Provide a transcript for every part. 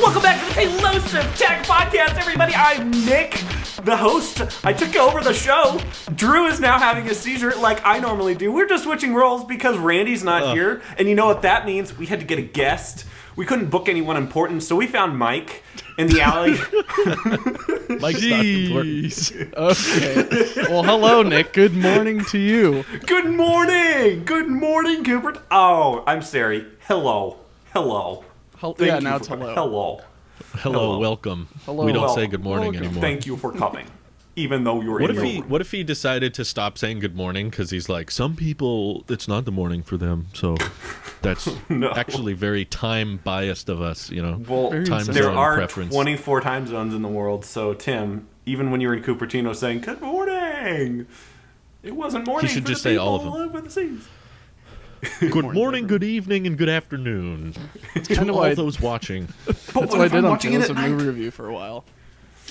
Welcome back to the Pelosive Tech Podcast, everybody. I'm Nick, the host. I took over the show. Drew is now having a seizure like I normally do. We're just switching roles because Randy's not here. And you know what that means? We had to get a guest. We couldn't book anyone important, so we found Mike in the alley. Mike's not important. Okay. Well, hello, Nick. Good morning to you. Good morning. Good morning, Cooper. Oh, I'm sorry. Hello. Hello. Yeah, now it's hello. Hello. Hello, welcome. Hello. We don't Well, say good morning welcome. anymore. Thank you for coming, even though you're What in if your he room. What if he decided to stop saying good morning because he's like, some people it's not the morning for them, so that's No. actually very time biased of us, you know. Well, time there zone are preference. 24 time zones in the world, so Tim, even when you were in Cupertino saying good morning, it wasn't morning. He should for just the say people all of them. over the seas. Good morning, good evening, and good afternoon to kinda all why- those watching. But That's what I if did I'm on watching it Tales at of night? Movie Review for a while.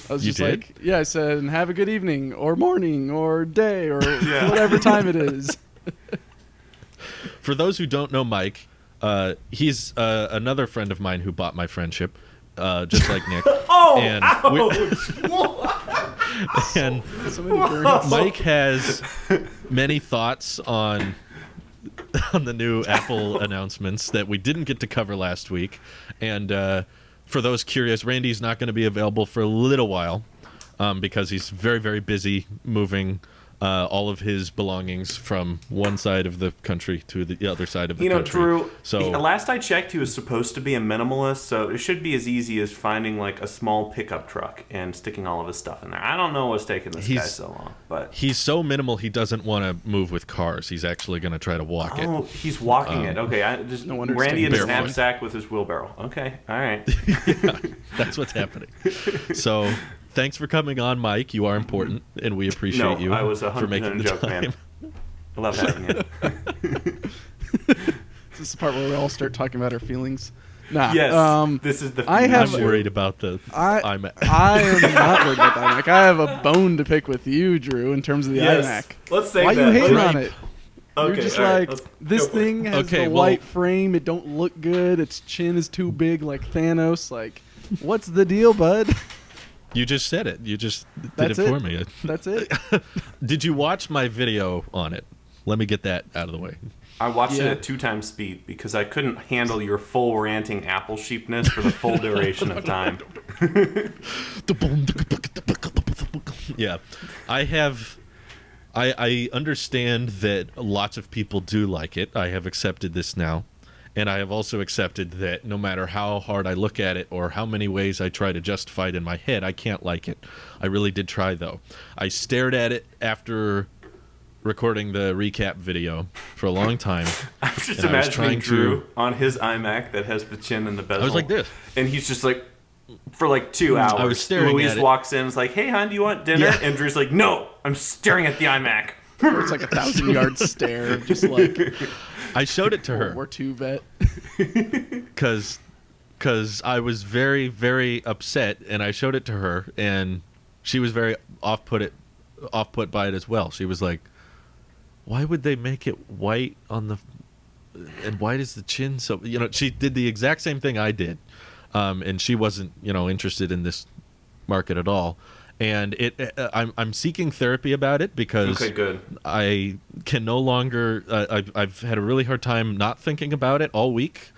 I was You just did? like, yeah, I said, and have a good evening, or morning, or day, or Yeah. whatever time it is. For those who don't know Mike, he's another friend of mine who bought my friendship, just like Nick. Oh, And ouch! And Somebody burn- Mike has many thoughts on the new Apple announcements that we didn't get to cover last week. And for those curious, Randy's not going to be available for a little while because he's very, very busy moving all of his belongings from one side of the country to the other side of the country. Drew, So last I checked, he was supposed to be a minimalist, so it should be as easy as finding like a small pickup truck and sticking all of his stuff in there. I don't know what's taking this guy so long, but he's so minimal he doesn't want to move with cars. He's actually going to try to walk it. oh, he's walking it. Okay, I just No wonder it's Randy in taking his barefoot. knapsack with his wheelbarrow. Okay, all right. That's what's happening. So, thanks for coming on, Mike. You are important, and we appreciate No, you I was for making 100% the joke, time. man. I love having you. Is this the part where we all start talking about our feelings? Nah. Yes, this is the. I have- I'm worried about the iMac. I am not worried about the iMac. I have a bone to pick with you, Drew, in terms of the Yes. iMac. Let's say Why that. you hating Let's- on it? Okay, You're just all right, like, let's this go for it. thing has Okay, the well- white frame. It don't look good. Its chin is too big like Thanos. Like, what's the deal, bud? You just said it. You just did That's it it. for me. That's it. Did you watch my video on it? Let me get that out of the way. I watched it Yeah. at 2x speed because I couldn't handle your full ranting Apple sheepness for the full duration of time. Yeah, I understand that lots of people do like it. I have accepted this now. And I have also accepted that no matter how hard I look at it or how many ways I try to justify it in my head, I can't like it. I really did try, though. I stared at it after recording the recap video for a long time. I'm just And I was imagining trying Drew to- on his iMac that has the chin and the bezel. I was like this. And he's just like, for like 2 hours. I was staring Louise at it. walks in and is like, hey, hon, do you want dinner? Yeah. And Drew's like, no, I'm staring at the iMac. It's like a 1,000-yard stare, of just like I showed it to World her War II vet. because I was very, very upset, and I showed it to her, and she was very off-put by it as well. She was like, why would they make it white on the and why does the chin so, you know, she did the exact same thing I did, and she wasn't, you know, interested in this market at all. And I'm seeking therapy about it because Okay, good. I can no longer. I've had a really hard time not thinking about it all week,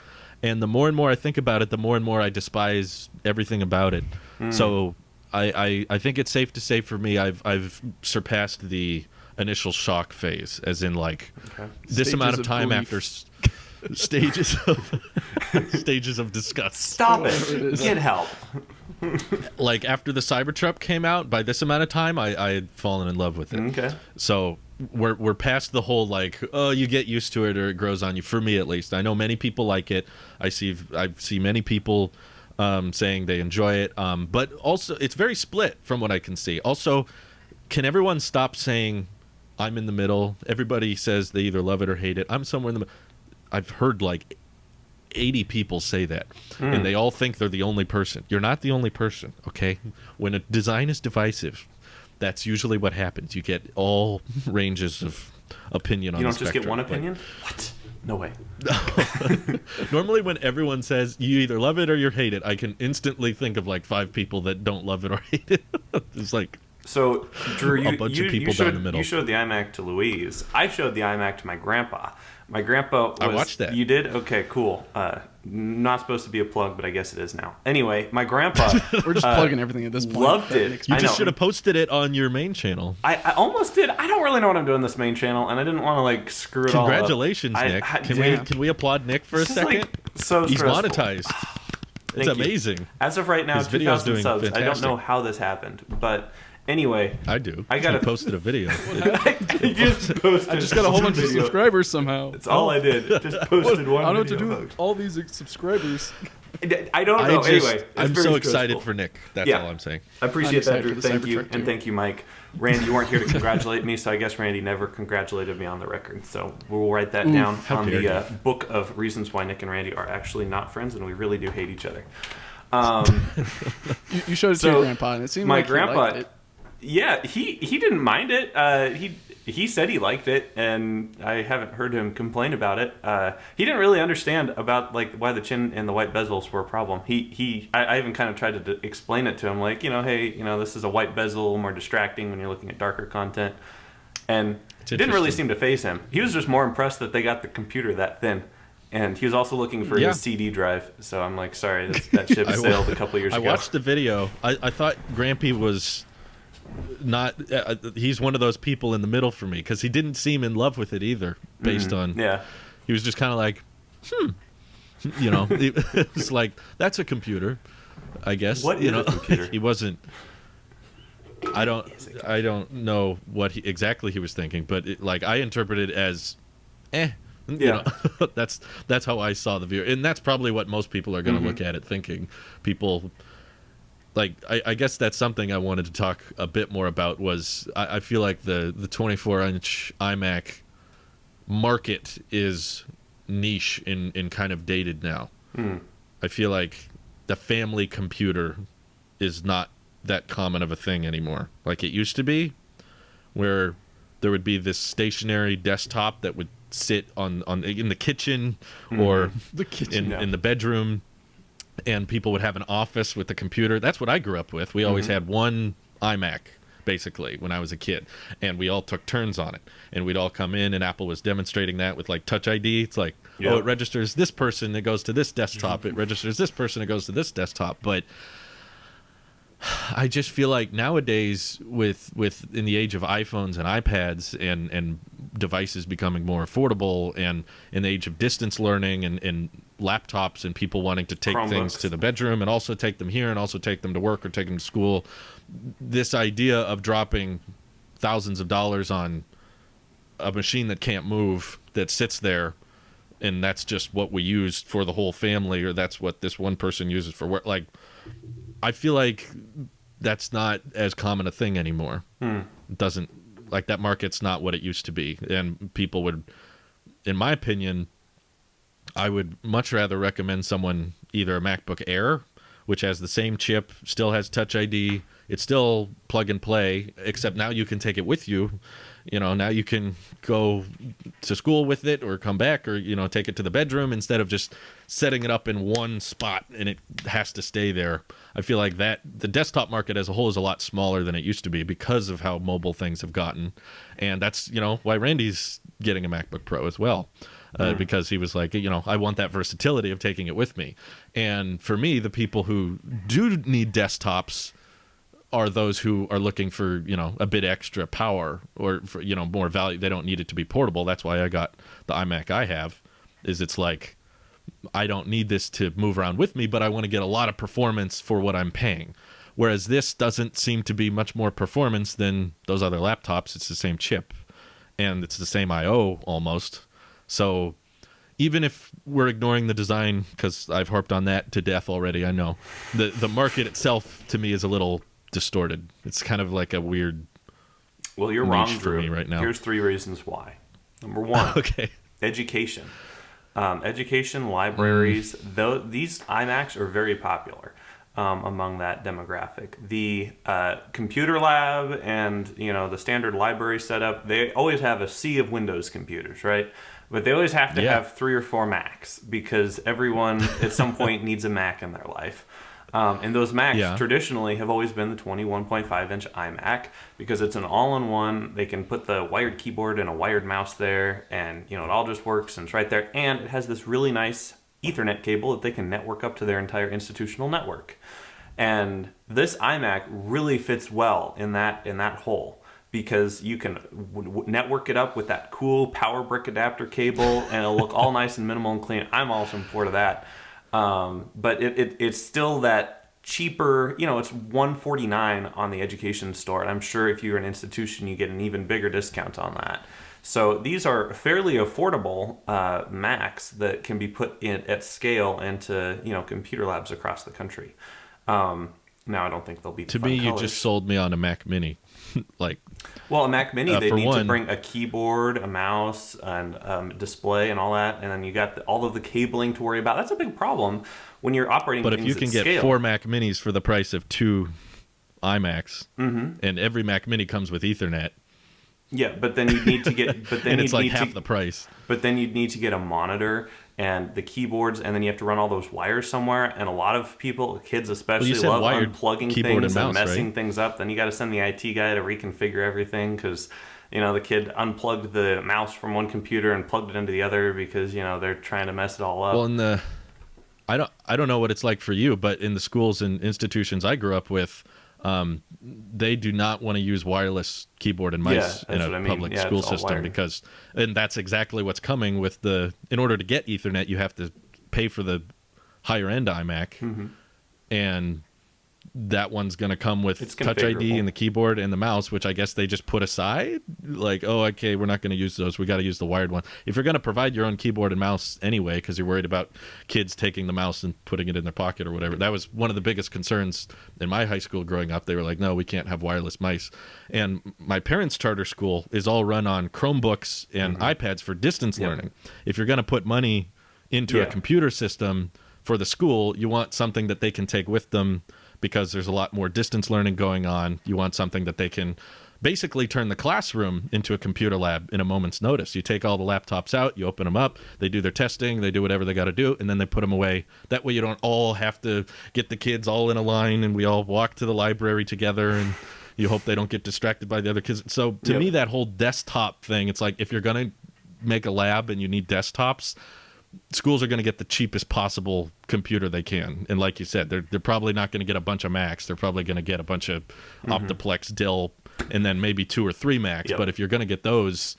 and the more and more I think about it, the more and more I despise everything about it. So I think it's safe to say for me, I've surpassed the initial shock phase, as in like this Stages amount of of time grief. after stages of disgust. Stop Whatever it it. is. Get help. Like after the Cybertruck came out, by this amount of time, I had fallen in love with it. Okay. So we're past the whole like, oh, you get used to it or it grows on you. For me, at least, I know many people like it. I see many people saying they enjoy it. But also, it's very split from what I can see. Also, can everyone stop saying I'm in the middle? Everybody says they either love it or hate it. I'm somewhere in the middle. I've heard like 80 people say that, and they all think they're the only person. You're not the only person, okay? When a design is divisive, that's usually what happens. You get all ranges of opinion on You the don't just get spectrum. one Like, opinion? What? No way. Normally, when everyone says you either love it or you hate it, I can instantly think of like 5 people that don't love it or hate it. It's like So, Drew, a bunch of people down the middle. You showed the iMac to Louise. I showed the iMac to my grandpa. My grandpa was... I watched that. You did? Okay, cool. Not supposed to be a plug, but I guess it is now. Anyway, my grandpa... We're just plugging everything at this point. Loved it. You just should have posted it on your main channel. I almost did. I don't really know what I'm doing this main channel, and I didn't want to like screw it all up. Congratulations, Nick. Can we applaud Nick for a second? So he's stressful. monetized. It's amazing. As of right now, His video's 2,000 doing subs. fantastic. I don't know how this happened, but anyway, I do. I He posted a video. You just posted. I just got a whole bunch of video. subscribers somehow. That's all I did. Just posted one. I don't know what to video, do with all these subscribers. I don't know. Anyway, I'm it's so very excited stressful. for Nick. That's Yeah. all I'm saying. I appreciate I'm that, excited Drew. for the Thank you, Cybertruck, and too. thank you, Mike. Randy, you weren't here to congratulate me, so I guess Randy never congratulated me on the record. So we'll write that down on dare the book of reasons why Nick and Randy are actually not friends, and we really do hate each other. You showed it to your grandpa, and it seemed my like he grandpa, liked it. yeah, he didn't mind it. He said he liked it, and I haven't heard him complain about it. He didn't really understand about like why the chin and the white bezels were a problem. I even kind of tried to explain it to him, like, hey, this is a white bezel, more distracting when you're looking at darker content, and it didn't really seem to faze him. He was just more impressed that they got the computer that thin. And he was also looking for his CD drive, so I'm like, sorry, that ship sailed a couple years ago. I watched the video. I thought Grampy was not... he's one of those people in the middle for me, because he didn't seem in love with it either, based on... Yeah. He was just kind of like, It's like, that's a computer, I guess. What is a computer? He wasn't... I don't know what exactly he was thinking, but I interpreted it as, that's how I saw the viewer, and that's probably what most people are going to look at it thinking. People, I guess that's something I wanted to talk a bit more about. Was I feel like the 24-inch iMac market is niche and kind of dated now. I feel like the family computer is not that common of a thing anymore, like it used to be, where there would be this stationary desktop that would sit on in the kitchen or The kitchen. in the bedroom, and people would have an office with the computer. That's what I grew up with. We always had one iMac basically when I was a kid, and we all took turns on it, and we'd all come in, and Apple was demonstrating that with like Touch ID. It's like, oh, it registers this person, it goes to this desktop, it registers this person, it goes to this desktop. But I just feel like nowadays, with in the age of iPhones and iPads and devices becoming more affordable, and in the age of distance learning and laptops and people wanting to take things to the bedroom and also take them here and also take them to work or take them to school, this idea of dropping thousands of dollars on a machine that can't move, that sits there, and that's just what we use for the whole family, or that's what this one person uses for work, like, I feel like that's not as common a thing anymore. It doesn't, like, that market's not what it used to be. And people would, in my opinion, I would much rather recommend someone either a MacBook Air, which has the same chip, still has Touch ID, it's still plug and play, except now you can take it with you. Now you can go to school with it or come back, or, take it to the bedroom instead of just setting it up in one spot and it has to stay there. I feel like that the desktop market as a whole is a lot smaller than it used to be because of how mobile things have gotten. And that's, why Randy's getting a MacBook Pro as well. Because he was like, I want that versatility of taking it with me. And for me, the people who do need desktops are those who are looking for, a bit extra power, or for, more value. They don't need it to be portable. That's why I got the iMac I have, is it's like, I don't need this to move around with me, but I want to get a lot of performance for what I'm paying. Whereas this doesn't seem to be much more performance than those other laptops. It's the same chip, and it's the same I/O almost. So even if we're ignoring the design, because I've harped on that to death already, I know, the market itself to me is a little distorted. It's kind of like a weird you're wrong for me right now. Here's 3 reasons why. Number 1, education. Education, libraries, these iMacs are very popular among that demographic. The computer lab and the standard library setup, they always have a sea of Windows computers, right? But they always have to Yeah. have 3 or 4 Macs because everyone at some point needs a Mac in their life. And those Macs traditionally have always been the 21.5-inch iMac because it's an all-in-one. They can put the wired keyboard and a wired mouse there, and it all just works and it's right there. And it has this really nice Ethernet cable that they can network up to their entire institutional network. And this iMac really fits well in that hole. Because you can network it up with that cool power brick adapter cable, and it'll look all nice and minimal and clean. I'm all in support of that. But it's still that cheaper. It's $149 on the education store, and I'm sure if you're an institution, you get an even bigger discount on that. So these are fairly affordable Macs that can be put in at scale into computer labs across the country. Now I don't think they'll be to me. colors. You just sold me on a Mac Mini, Well, a Mac Mini, they need to one, bring a keyboard, a mouse, and display, and all that, and then you got all of the cabling to worry about. That's a big problem when you're operating. But if things you can at get scale. 4 Mac Minis for the price of 2 iMacs, and every Mac Mini comes with Ethernet, yeah, but then you need to get, and it's like half the price. But then you'd need to get a monitor and the keyboards, and then you have to run all those wires somewhere. And a lot of people, kids especially, love unplugging keyboard things and mouse, messing right? things up. Then you got to send the IT guy to reconfigure everything because the kid unplugged the mouse from one computer and plugged it into the other because they're trying to mess it all up. Well, I don't know what it's like for you, but in the schools and institutions I grew up with, they do not want to use wireless keyboard and mice in a public school system and that's exactly what's coming with in order to get Ethernet, you have to pay for the higher end iMac, and that one's going to come with Touch ID and the keyboard and the mouse, which I guess they just put aside. Like, oh, okay, we're not going to use those. We got to use the wired one. If you're going to provide your own keyboard and mouse anyway, because you're worried about kids taking the mouse and putting it in their pocket or whatever. That was one of the biggest concerns in my high school growing up. They were like, no, we can't have wireless mice. And my parents' charter school is all run on Chromebooks and iPads for distance learning. If you're going to put money into a computer system for the school, you want something that they can take with them, because there's a lot more distance learning going on. You want something that they can basically turn the classroom into a computer lab in a moment's notice. You take all the laptops out, you open them up, they do their testing, they do whatever they got to do, and then they put them away. That way you don't all have to get the kids all in a line and we all walk to the library together, and you hope they don't get distracted by the other kids. So to me, that whole desktop thing, it's like if you're going to make a lab and you need desktops, schools are going to get the cheapest possible computer they can. And like you said, they're probably not going to get a bunch of Macs. They're probably going to get a bunch of Optiplex, Dell, and then maybe 2 or 3 Macs. But if you're going to get those,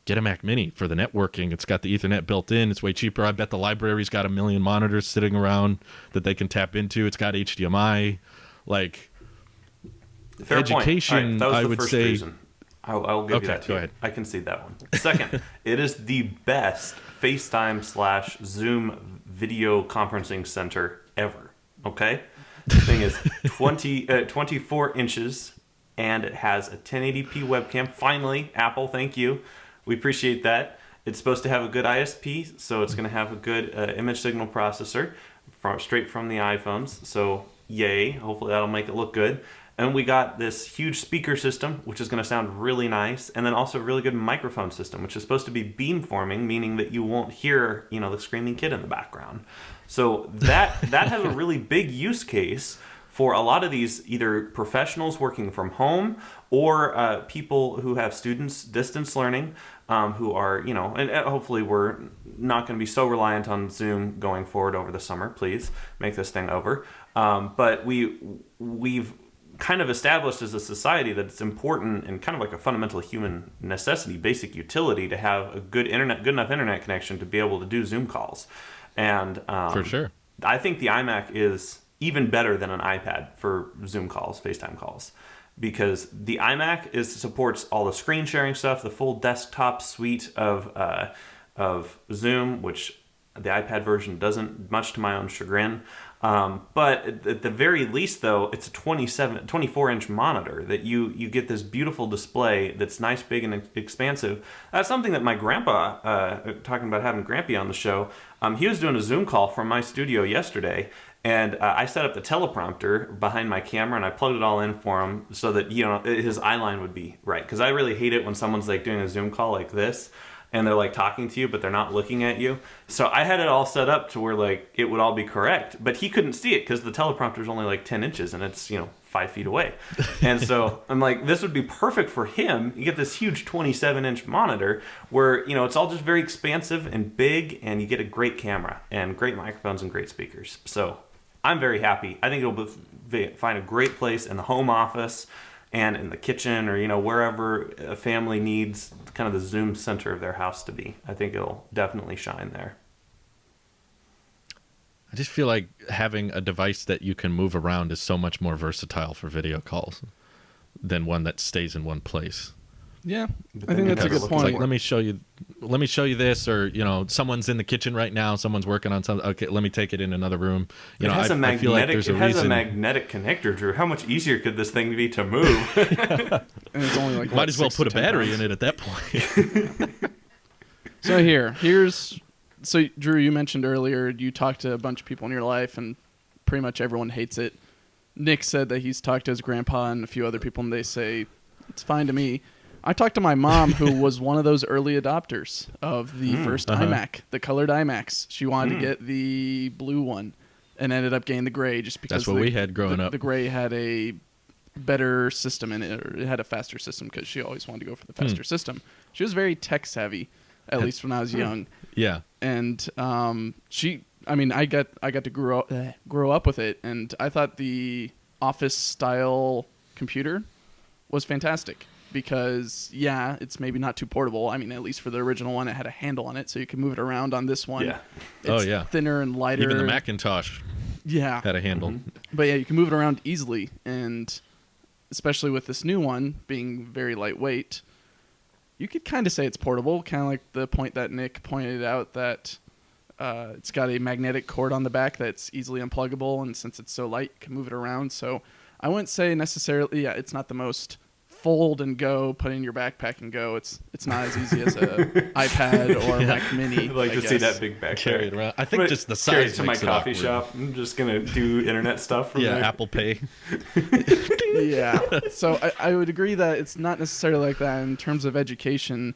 get a Mac Mini for the networking. It's got the Ethernet built in. It's way cheaper. I bet the library's got 1 million monitors sitting around that they can tap into. It's got HDMI. Like, Fair education, point. All right, that was I the would first say... reason. I'll give you that too. Go ahead. I concede that one. Second, it is the best FaceTime/Zoom video conferencing center ever. Okay? The thing is 24 inches, and it has a 1080p webcam. Finally, Apple, thank you. We appreciate that. It's supposed to have a good ISP, so it's going to have a good image signal processor straight from the iPhones. So, yay. Hopefully that'll make it look good. And we got this huge speaker system, which is going to sound really nice, and then also a really good microphone system, which is supposed to be beamforming, meaning that you won't hear, the screaming kid in the background. So that has a really big use case for a lot of these either professionals working from home or people who have students distance learning, who are, and hopefully we're not going to be so reliant on Zoom going forward over the summer. Please make this thing over. But we've kind of established as a society that it's important and kind of like a fundamental human necessity, basic utility, to have a good enough internet connection to be able to do Zoom calls. And for sure, I think the iMac is even better than an iPad for Zoom calls, FaceTime calls, because the iMac supports all the screen sharing stuff, the full desktop suite of Zoom, which the iPad version doesn't, much to my own chagrin. But at the very least, though, it's a 24-inch monitor that you get this beautiful display that's nice, big, and expansive. That's something that my grandpa, talking about having Grampy on the show, he was doing a Zoom call from my studio yesterday, and I set up the teleprompter behind my camera, and I plugged it all in for him so that his eye line would be right. Because I really hate it when someone's like doing a Zoom call like this. and they're like talking to you, but they're not looking at you. So I had it all set up to where like it would all be correct, but he couldn't see it because the teleprompter is only like 10 inches and it's 5 feet away. And so I'm like, this would be perfect for him. You get this huge 27-inch monitor where it's all just very expansive and big, and you get a great camera and great microphones and great speakers. So I'm very happy. I think it'll find a great place in the home office and in the kitchen, or wherever a family needs kind of the Zoom center of their house to be. I think it'll definitely shine there. I just feel like having a device that you can move around is so much more versatile for video calls than one that stays in one place. Yeah, I think that's a good point. Like, let me show you this, or someone's in the kitchen right now, someone's working on something. Okay, let me take it in another room. I feel like there's a reason. It has a magnetic connector, Drew. How much easier could this thing be to move? And it's only like might as well put a battery in it at that point. So Drew, you mentioned earlier you talked to a bunch of people in your life, and pretty much everyone hates it. Nick said that he's talked to his grandpa and a few other people, and they say it's fine to me. I talked to my mom, who was one of those early adopters of the first iMac, the colored iMacs. She wanted to get the blue one and ended up getting the gray just because that's what we had growing up. The gray had a better system in it, or it had a faster system because she always wanted to go for the faster system. She was very tech savvy, at least when I was young. Yeah. And I got to grow up with it, and I thought the office style computer was fantastic. Because, it's maybe not too portable. I mean, at least for the original one, it had a handle on it, so you can move it around on this one. Yeah. It's thinner and lighter. Even the Macintosh had a handle. Mm-hmm. But, you can move it around easily. And especially with this new one being very lightweight, you could kind of say it's portable. Kind of like the point that Nick pointed out that it's got a magnetic cord on the back that's easily unpluggable. And since it's so light, you can move it around. So I wouldn't say necessarily, it's not the most fold and go, put in your backpack and go. It's not as easy as a iPad or a Mac Mini. I'd like to see that big backpack. Carry it around. I think just the size carry it to my makes it coffee awkward. shop. I'm just going to do internet stuff from there. Apple Pay. Yeah. So I would agree that it's not necessarily like that in terms of education.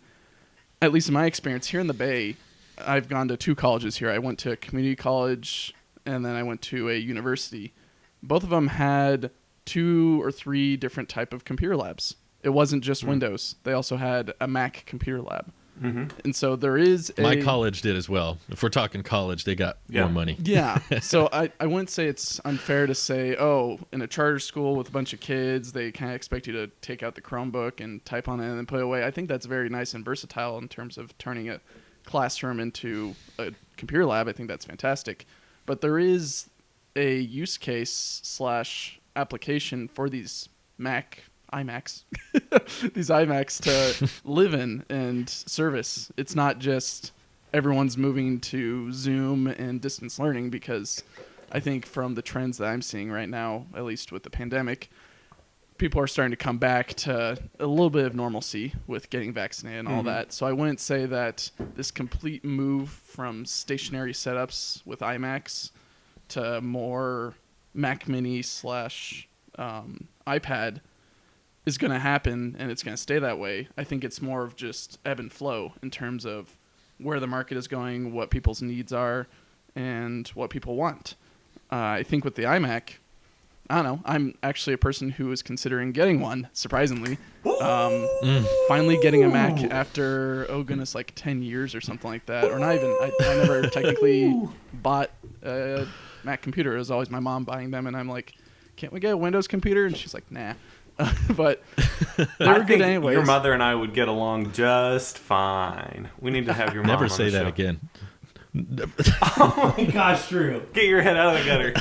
At least in my experience here in the Bay, I've gone to 2 colleges here. I went to a community college and then I went to a university. Both of them had 2 or 3 different type of computer labs. It wasn't just Windows. They also had a Mac computer lab. Mm-hmm. And so there is my college did as well. If we're talking college, they got more money. Yeah. So I wouldn't say it's unfair to say, in a charter school with a bunch of kids, they kind of expect you to take out the Chromebook and type on it and then put it away. I think that's very nice and versatile in terms of turning a classroom into a computer lab. I think that's fantastic. But there is a use case / application for these iMacs, these iMacs to live in and service. It's not just everyone's moving to Zoom and distance learning, because I think from the trends that I'm seeing right now, at least with the pandemic, people are starting to come back to a little bit of normalcy with getting vaccinated and all that. So I wouldn't say that this complete move from stationary setups with iMacs to more Mac Mini / iPad is going to happen and it's going to stay that way. I think it's more of just ebb and flow in terms of where the market is going, what people's needs are, and what people want. I think with the iMac, I don't know, I'm actually a person who is considering getting one, surprisingly. Finally getting a Mac after, like 10 years or something like that. Or not even, I never technically bought a Mac computer. It was always my mom buying them, and I'm like, can't we get a Windows computer? And she's like, nah. But they were good anyways. Your mother and I would get along just fine. We need to have your mom Never on say the that show. again. Oh my gosh, Drew. Get your head out of the gutter.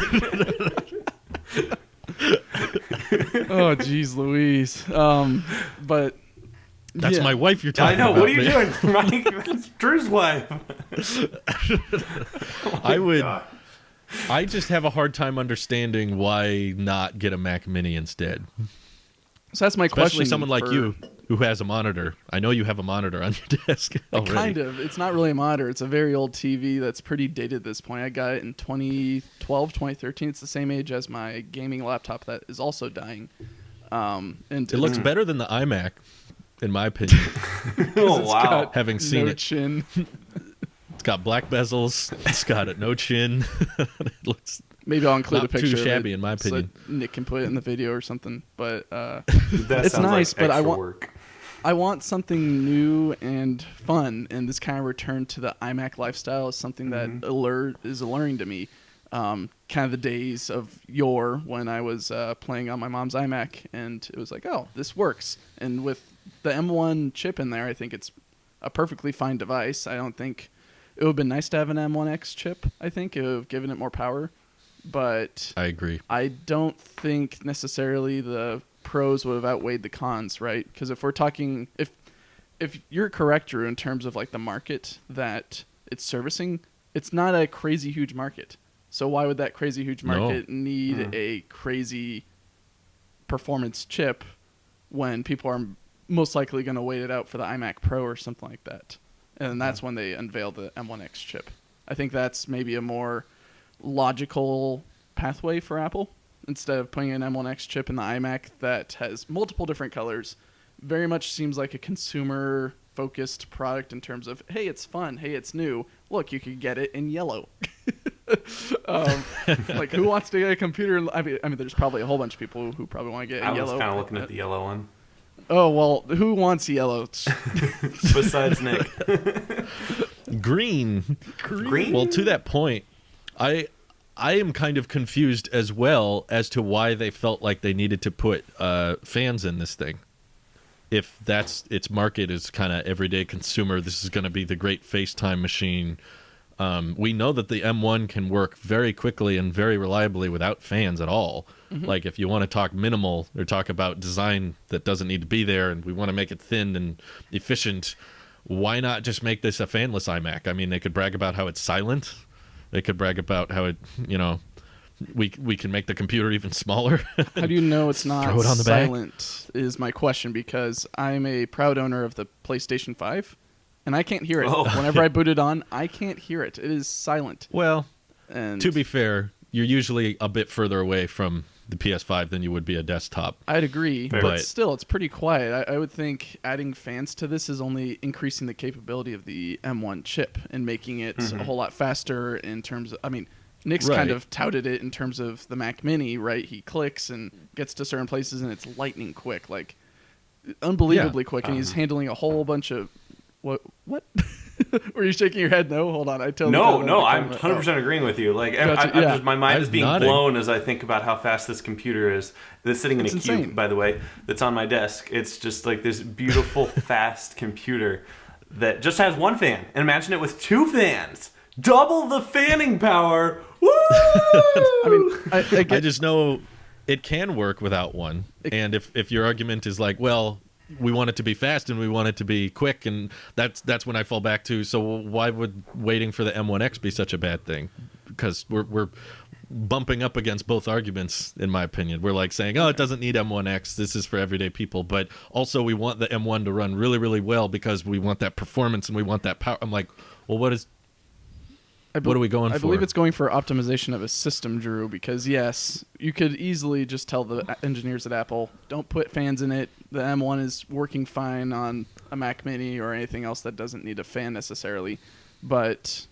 Oh, geez, Louise. But that's my wife you're talking about. about. What are you doing, Mike? That's Drew's wife. I just have a hard time understanding why not get a Mac Mini instead. So that's my question. Especially someone like you who has a monitor. I know you have a monitor on your desk already. Kind of. It's not really a monitor. It's a very old TV that's pretty dated at this point. I got it in 2012, 2013. It's the same age as my gaming laptop that is also dying. And it looks better than the iMac. in my opinion. Oh, It's wow. got Having seen no it. chin. It's got black bezels. It's got no chin. It looks Maybe I'll include not a picture too shabby, of it in my so opinion. that Nick can put it in the video or something. But That it's sounds nice, like but I extra want work. I want something new and fun, and this kind of return to the iMac lifestyle is something that is alluring to me. Kind of the days of yore when I was playing on my mom's iMac, and it was like, oh, this works. And with the M1 chip in there, I think it's a perfectly fine device. I don't think it would have been nice to have an M1X chip. I think it would have given it more power, but I agree. I don't think necessarily the pros would have outweighed the cons, right? Because if we're talking, if you're correct, Drew, in terms of like the market that it's servicing, it's not a crazy huge market. So why would that crazy huge market need a crazy performance chip when people are most likely going to wait it out for the iMac Pro or something like that? And that's when they unveiled the M1X chip. I think that's maybe a more logical pathway for Apple. Instead of putting an M1X chip in the iMac that has multiple different colors, very much seems like a consumer-focused product in terms of, hey, it's fun, hey, it's new. Look, you could get it in yellow. Like, who wants to get a computer? I mean, there's probably a whole bunch of people who probably want to get it in I yellow. was kind of looking at the yellow one. Oh, well, who wants yellow? Besides Nick. Green. Green? Well, to that point, I am kind of confused as well as to why they felt like they needed to put fans in this thing. If that's its market is kind of everyday consumer, this is going to be the great FaceTime machine. We know that the M1 can work very quickly and very reliably without fans at all. Like if you want to talk minimal or talk about design that doesn't need to be there and we want to make it thin and efficient, why not just make this a fanless iMac? I mean, they could brag about how it's silent. They could brag about how it, we can make the computer even smaller. How do you know it's not Throw it on the back. silent is my question, because I'm a proud owner of the PlayStation 5, and I can't hear it. Oh. Whenever I boot it on, I can't hear it. It is silent. Well, And to be fair, you're usually a bit further away from the PS5 than you would be a desktop. I'd agree, Fair. but But- still, it's pretty quiet. I would think adding fans to this is only increasing the capability of the M1 chip and making it a whole lot faster in terms of, I mean, Nick's kind Right. of touted it in terms of the Mac Mini, right? He clicks and gets to certain places and it's lightning quick, like unbelievably quick, and he's handling a whole bunch of what? Were you shaking your head? No, hold on. I totally No, I'm 100% agreeing with you. Like, Gotcha, I'm yeah. just, my mind I'm is being nodding. blown as I think about how fast this computer is. That's sitting in It's a cube, insane. by the way, that's on my desk. It's just like this beautiful, fast computer that just has one fan. And imagine it with two fans. Double the fanning power. Woo! I mean, I I get, just know it can work without one. And if your argument is like, well, we want it to be fast and we want it to be quick, and that's when I fall back to, so why would waiting for the M1X be such a bad thing? Because we're bumping up against both arguments, in my opinion. We're like saying, oh, it doesn't need M1X, this is for everyday people, but also we want the M1 to run really, really well because we want that performance and we want that power. I'm like, well, what are we going for? I believe it's going for optimization of a system, Drew, because yes, you could easily just tell the engineers at Apple, don't put fans in it. The M1 is working fine on a Mac Mini or anything else that doesn't need a fan necessarily. But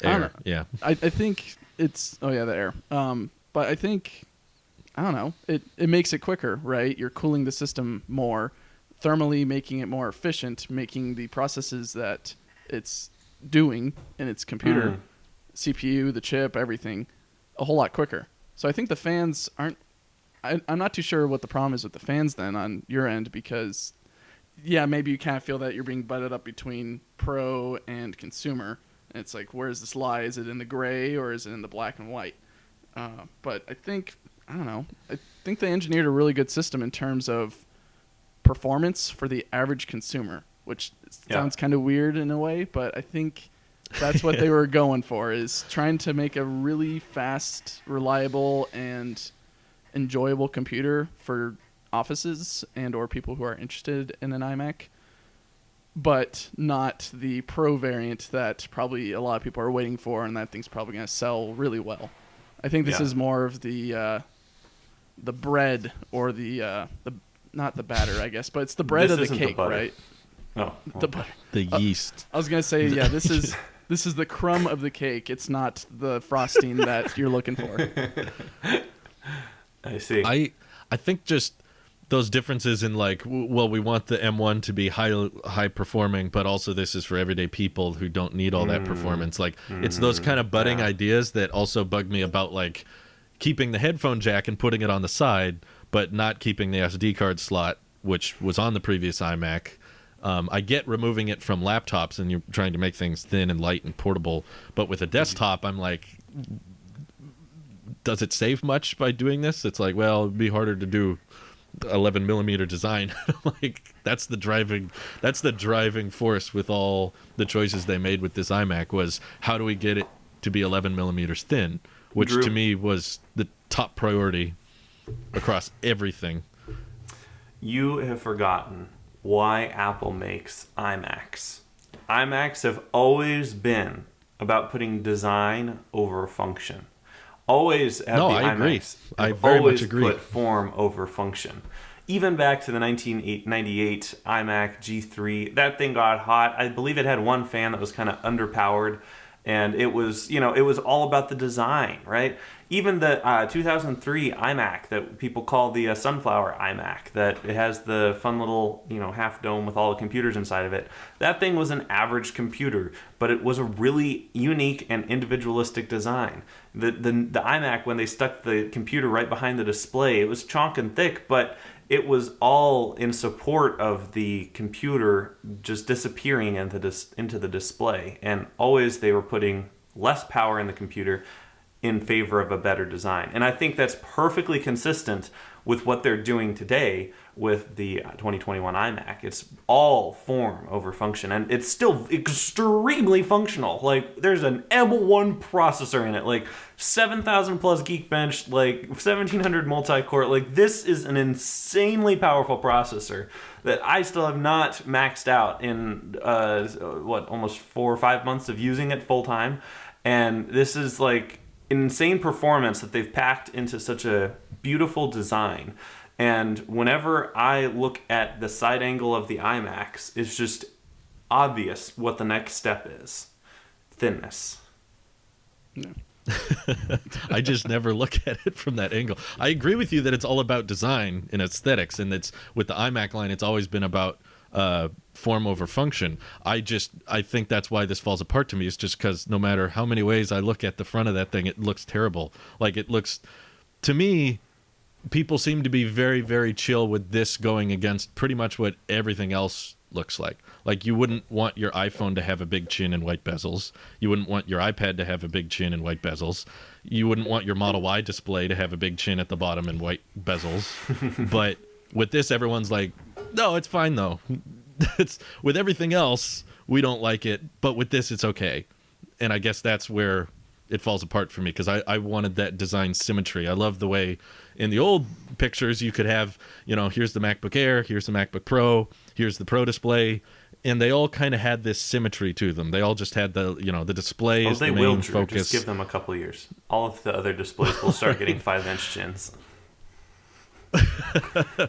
I don't Air, know. yeah. I think it's, oh yeah, the air. But I think, I don't know, it makes it quicker, right? You're cooling the system more, thermally making it more efficient, making the processes that it's doing in its computer, CPU, the chip, everything, a whole lot quicker. So I think the fans aren't, I'm not too sure what the problem is with the fans then on your end, because yeah, maybe you kind of feel that you're being butted up between pro and consumer. And it's like, where does this lie? Is it in the gray or is it in the black and white? But I think, I don't know, I think they engineered a really good system in terms of performance for the average consumer, which sounds kind of weird in a way, but I think that's what they were going for, is trying to make a really fast, reliable, and enjoyable computer for offices and or people who are interested in an iMac, but not the pro variant that probably a lot of people are waiting for, and that thing's probably going to sell really well. I think this is more of the bread or the not the batter, I guess, but it's the bread This of the isn't the cake, butter. right? Oh, The butter. The yeast. I was gonna say, yeah, this is the crumb of the cake. It's not the frosting that you're looking for. I see. I think just those differences in like, well, we want the M1 to be high performing, but also this is for everyday people who don't need all that performance. Like, it's those kind of budding ideas that also bug me about like keeping the headphone jack and putting it on the side, but not keeping the SD card slot, which was on the previous iMac. I get removing it from laptops and you're trying to make things thin and light and portable, but with a desktop, I'm like, does it save much by doing this? It's like, well, it'd be harder to do 11 millimeter design. Like, that's the driving force with all the choices they made with this iMac was how do we get it to be 11 millimeters thin, which Drew, to me was the top priority across everything. You have forgotten why Apple makes iMacs. iMacs have always been about putting design over function. Always have No, the I agree. iMacs I have very always much agree. put form over function. Even back to the 1998 iMac G3, that thing got hot. I believe it had one fan that was kind of underpowered, and it was, it was all about the design, right? Even the 2003 iMac that people call the Sunflower iMac, that it has the fun little, half dome with all the computers inside of it. That thing was an average computer, but it was a really unique and individualistic design. The iMac, when they stuck the computer right behind the display, it was chalk and thick, but it was all in support of the computer just disappearing into the display. And always they were putting less power in the computer in favor of a better design. And I think that's perfectly consistent with what they're doing today with the 2021 iMac. It's all form over function, and it's still extremely functional. Like, there's an M1 processor in it, like 7,000 plus Geekbench, like 1,700 multi-core. Like, this is an insanely powerful processor that I still have not maxed out in, almost 4 or 5 months of using it full time. And this is like insane performance that they've packed into such a beautiful design. And whenever I look at the side angle of the iMacs, it's just obvious what the next step is. Thinness. No. I just never look at it from that angle. I agree with you that it's all about design and aesthetics, and it's with the iMac line, it's always been about form over function. I think that's why this falls apart to me. It's just because no matter how many ways I look at the front of that thing, it looks terrible. Like, it looks, to me, people seem to be very, very chill with this going against pretty much what everything else looks like. Like, you wouldn't want your iPhone to have a big chin and white bezels. You wouldn't want your iPad to have a big chin and white bezels. You wouldn't want your Model Y display to have a big chin at the bottom and white bezels. But with this, everyone's like, no, it's fine though. It's with everything else, we don't like it, but with this, it's okay. And I guess that's where it falls apart for me, because I wanted that design symmetry. I love the way in the old pictures you could have, here's the MacBook Air, here's the MacBook Pro, here's the Pro display, and they all kind of had this symmetry to them. They all just had the display is the main focus. Just give them a couple of years. All of the other displays will start getting 5-inch chins.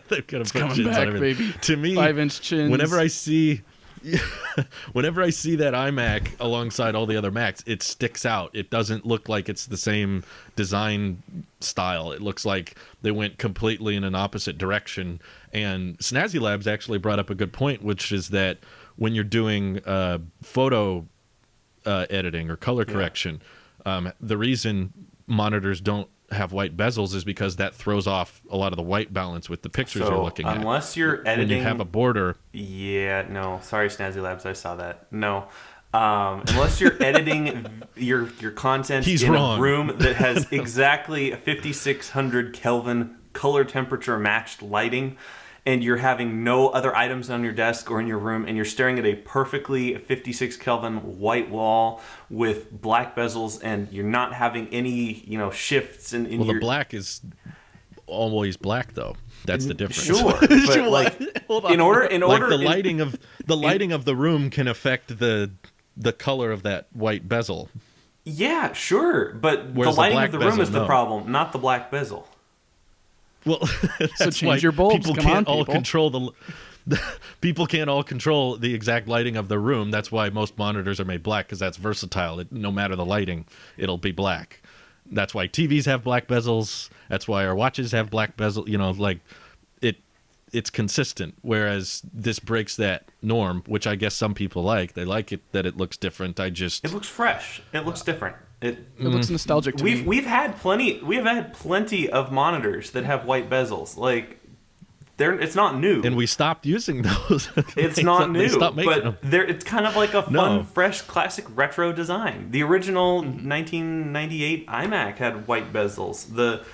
They've got to put chins back, on everything. baby. To me, 5-inch chins. whenever I see that iMac alongside all the other Macs, it sticks out. It doesn't look like it's the same design style. It looks like they went completely in an opposite direction. And Snazzy Labs actually brought up a good point, which is that when you're doing photo editing or color correction, the reason monitors don't have white bezels is because that throws off a lot of the white balance with the pictures you're looking at. Unless you're editing, when you have a border. Yeah, no. Sorry, Snazzy Labs, I saw that. No. Unless you're editing your content in a room that has exactly 5,600 Kelvin color temperature matched lighting, and you're having no other items on your desk or in your room, and you're staring at a perfectly 56 Kelvin white wall with black bezels, and you're not having any, shifts in Well, your... the black is always black, though. That's the difference. Sure, but like, in order, like the lighting of the room can affect the color of that white bezel. Yeah, sure, but Whereas the lighting the of the black room is bezel, the problem, not the black bezel. Well, that's change why your bulbs. People Come can't on, all people. control people can't all control the exact lighting of the room. That's why most monitors are made black, because that's versatile. No matter the lighting, it'll be black. That's why TVs have black bezels. That's why our watches have black bezel. Like it's consistent. Whereas this breaks that norm, which I guess some people like. They like it that it looks different. It looks fresh. It looks different. It looks nostalgic to me. We've had plenty of monitors that have white bezels. Like it's not new. And we stopped using those. It's not new, but it's kind of like a fun, fresh, classic retro design. The original 1998 iMac had white bezels. The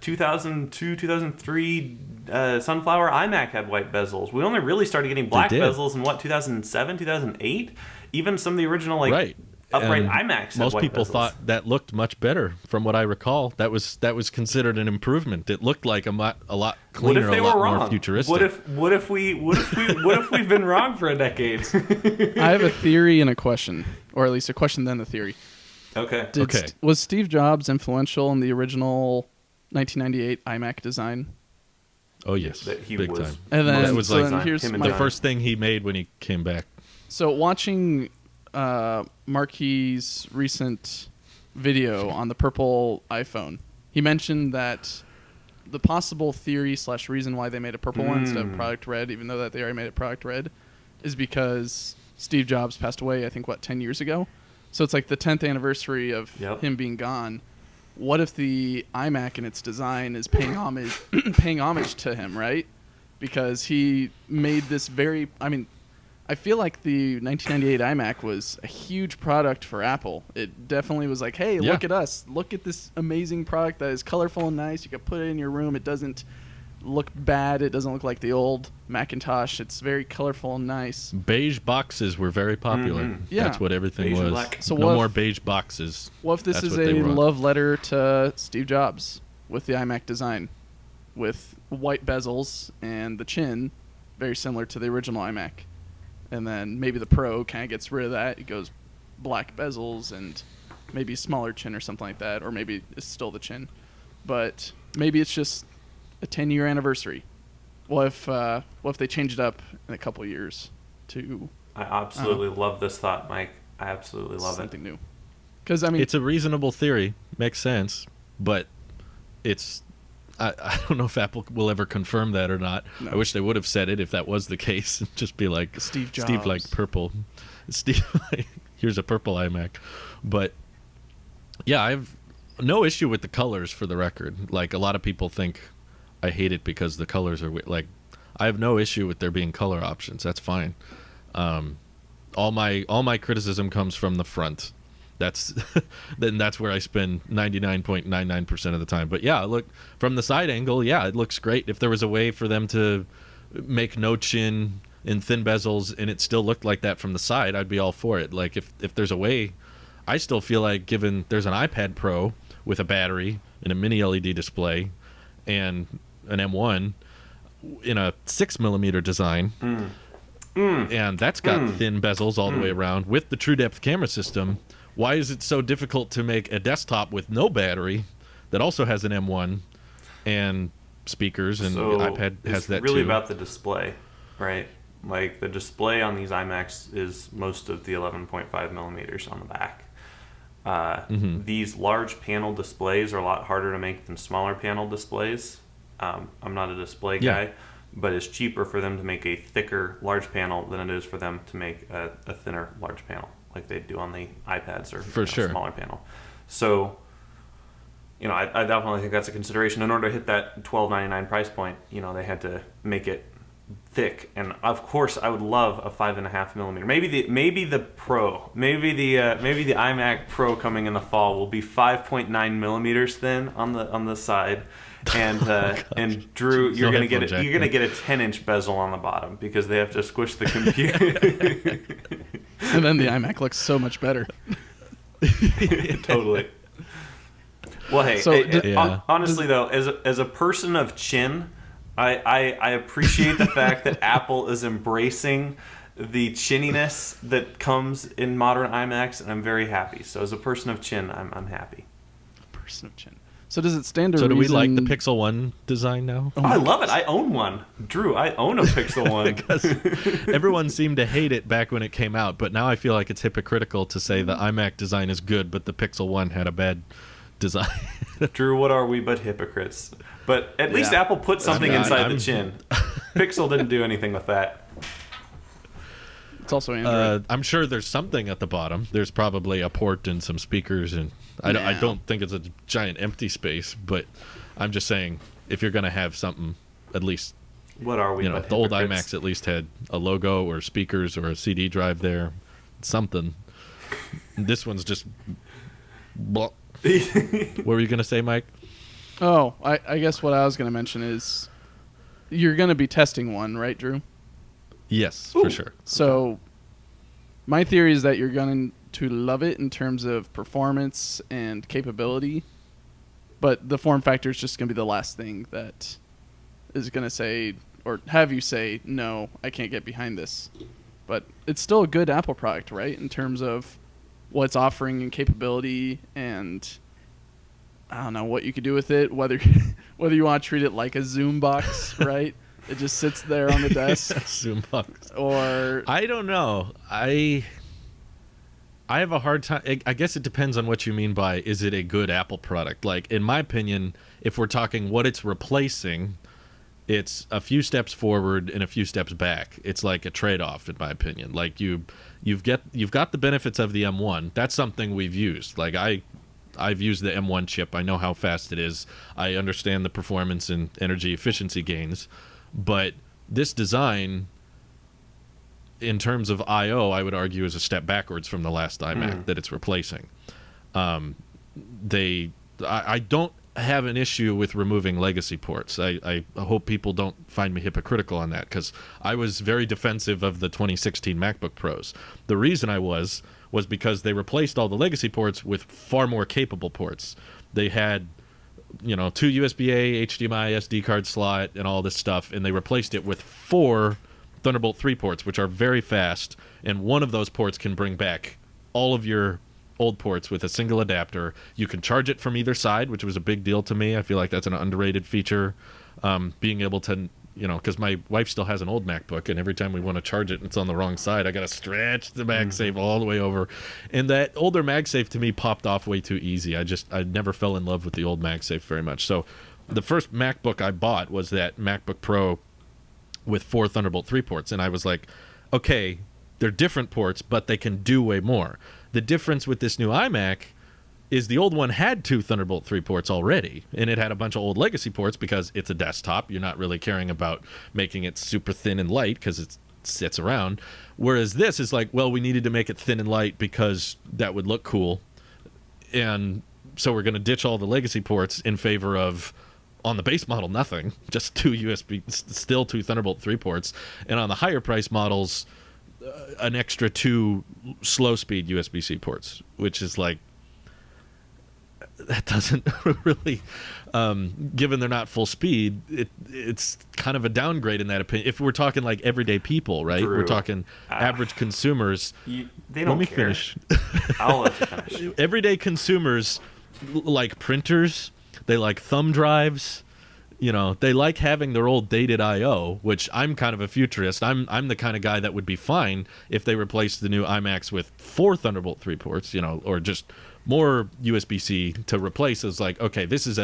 2002, 2003 Sunflower iMac had white bezels. We only really started getting black bezels in 2007, 2008. Even some of the original right. upright iMacs. Most people bezels. thought that looked much better, from what I recall. That was considered an improvement. It looked like a lot cleaner, what if they a lot were wrong? more futuristic. What if we've been wrong for a decade? I have a theory and a question, or at least a question then a theory. Okay. Was Steve Jobs influential in the original 1998 iMac design? Oh yes, That he big was. time. And then, that was so like then here's him and my the first thing he made when he came back. So watching Marquis' recent video on the purple iPhone, he mentioned that the possible theory / reason why they made a purple one instead of product red, even though that they already made it product red, is because Steve Jobs passed away, I think, 10 years ago? So it's like the 10th anniversary of him being gone. What if the iMac in its design is paying homage to him, right? Because he made this very... I feel like the 1998 iMac was a huge product for Apple. It definitely was like, hey, look at us. Look at this amazing product that is colorful and nice. You can put it in your room. It doesn't look bad. It doesn't look like the old Macintosh. It's very colorful and nice. Beige boxes were very popular. Mm-hmm. Yeah. That's what everything Beige and was. black. So no what more if- beige boxes. What if this That's is what they a were. love letter to Steve Jobs with the iMac design, with white bezels and the chin, very similar to the original iMac? And then maybe the Pro kind of gets rid of that. It goes black bezels and maybe smaller chin or something like that. Or maybe it's still the chin. But maybe it's just a 10-year anniversary. What if they change it up in a couple years to... I absolutely love this thought, Mike. I absolutely love something it. new. Because, It's a reasonable theory. Makes sense. But it's... I don't know if Apple will ever confirm that or not. No. I wish they would have said it if that was the case. Just be like, Steve Jobs. Steve like purple. Steve, here's a purple iMac. But yeah, I have no issue with the colors, for the record. Like, a lot of people think I hate it because the colors are like, I have no issue with there being color options. That's fine. All my criticism comes from the front. That's where I spend 99.99% of the time. But yeah, look, from the side angle, yeah, it looks great. If there was a way for them to make no chin and thin bezels and it still looked like that from the side, I'd be all for it. Like, if there's a way, I still feel like, given there's an iPad Pro with a battery and a mini LED display and an M1 in a 6mm design, and that's got thin bezels all the way around with the true depth camera system. Why is it so difficult to make a desktop with no battery that also has an M1 and speakers, and So the iPad has that really too? about the display, right? Like, the display on these iMacs is most of the 11.5 millimeters on the back. These large panel displays are a lot harder to make than smaller panel displays. I'm not a display guy, but it's cheaper for them to make a thicker large panel than it is for them to make a thinner large panel, like they do on the iPads or sure. smaller panel. So, I definitely think that's a consideration. In order to hit that $12.99 price point, they had to make it thick. And of course, I would love a 5.5 millimeter. Maybe the Pro, maybe the iMac Pro coming in the fall will be 5.9 millimeters thin on the side. And and Drew, you're gonna get a 10-inch bezel on the bottom because they have to squish the computer. And then the iMac looks so much better. Totally. Well, hey, So, honestly though, as a person of chin, I appreciate the fact that Apple is embracing the chinniness that comes in modern iMacs, and I'm very happy. So as a person of chin, I'm happy. Person of chin. So does it stand to So do we like the reason- Pixel 1 design now? I love it. I own one. Drew, I own a Pixel 1. Because everyone seemed to hate it back when it came out, but now I feel like it's hypocritical to say the iMac design is good, but the Pixel 1 had a bad design. Drew, what are we but hypocrites? But at least Yeah. Apple put something not. inside I'm- the chin. Pixel didn't do anything with that. It's also Android. I'm sure there's something at the bottom. There's probably a port and some speakers, and I No. don't think it's a giant empty space, but I'm just saying if you're going to have something, at least, What are we you know, but the old hypocrites? iMacs at least had a logo or speakers or a CD drive there, something. This one's just... Blah. What were you going to say, Mike? Oh, I guess what I was going to mention is you're going to be testing one, right, Drew? Yes, Ooh. for sure. So my theory is that you're going to love it in terms of performance and capability, but the form factor is just going to be the last thing that is going to say or have you say, no, I can't get behind this. But it's still a good Apple product, right, in terms of what's offering in capability and I don't know what you could do with it, whether you want to treat it like a Zoom box, right? It just sits there on the desk. Zoom box. Or I don't know. I have a hard time. I guess it depends on what you mean by is it a good Apple product. Like, in my opinion, if we're talking what it's replacing, it's a few steps forward and a few steps back. It's like a trade-off, in my opinion. Like you've got the benefits of the M1. That's something we've used. Like I've used the M1 chip. I know how fast it is. I understand the performance and energy efficiency gains. But this design, in terms of I/O, I would argue is a step backwards from the last iMac that it's replacing. I don't have an issue with removing legacy ports. I hope people don't find me hypocritical on that, because I was very defensive of the 2016 MacBook Pros. The reason I was because they replaced all the legacy ports with far more capable ports. They had, you know, 2 USB-A, HDMI, SD card slot, and all this stuff, and they replaced it with 4 Thunderbolt 3 ports, which are very fast, and one of those ports can bring back all of your old ports with a single adapter. You can charge it from either side, which was a big deal to me. I feel like that's an underrated feature. Being able to, you know, because my wife still has an old MacBook, and every time we want to charge it and it's on the wrong side, I got to stretch the MagSafe all the way over. And that older MagSafe to me popped off way too easy. I never fell in love with the old MagSafe very much. So the first MacBook I bought was that MacBook Pro with 4 Thunderbolt 3 ports, and I was like, okay, they're different ports, but they can do way more. The difference with this new iMac is the old one had 2 Thunderbolt 3 ports already, and it had a bunch of old legacy ports because it's a desktop. You're not really caring about making it super thin and light because it sits around. Whereas this is like, well, we needed to make it thin and light because that would look cool. And so we're going to ditch all the legacy ports in favor of, on the base model, nothing. Just 2 USB, still 2 Thunderbolt 3 ports. And on the higher price models, an extra 2 slow speed USB-C ports, which is like, that doesn't really, given they're not full speed, it's kind of a downgrade in that opinion. If we're talking like everyday people, right? Drew. We're talking average consumers. They don't Let me care. finish. I'll let you finish. Everyday consumers like printers. They like thumb drives. You know, they like having their old dated I/O, which I'm kind of a futurist. I'm the kind of guy that would be fine if they replaced the new iMacs with 4 Thunderbolt 3 ports, you know, or just more USB-C to replace. As like, okay, this is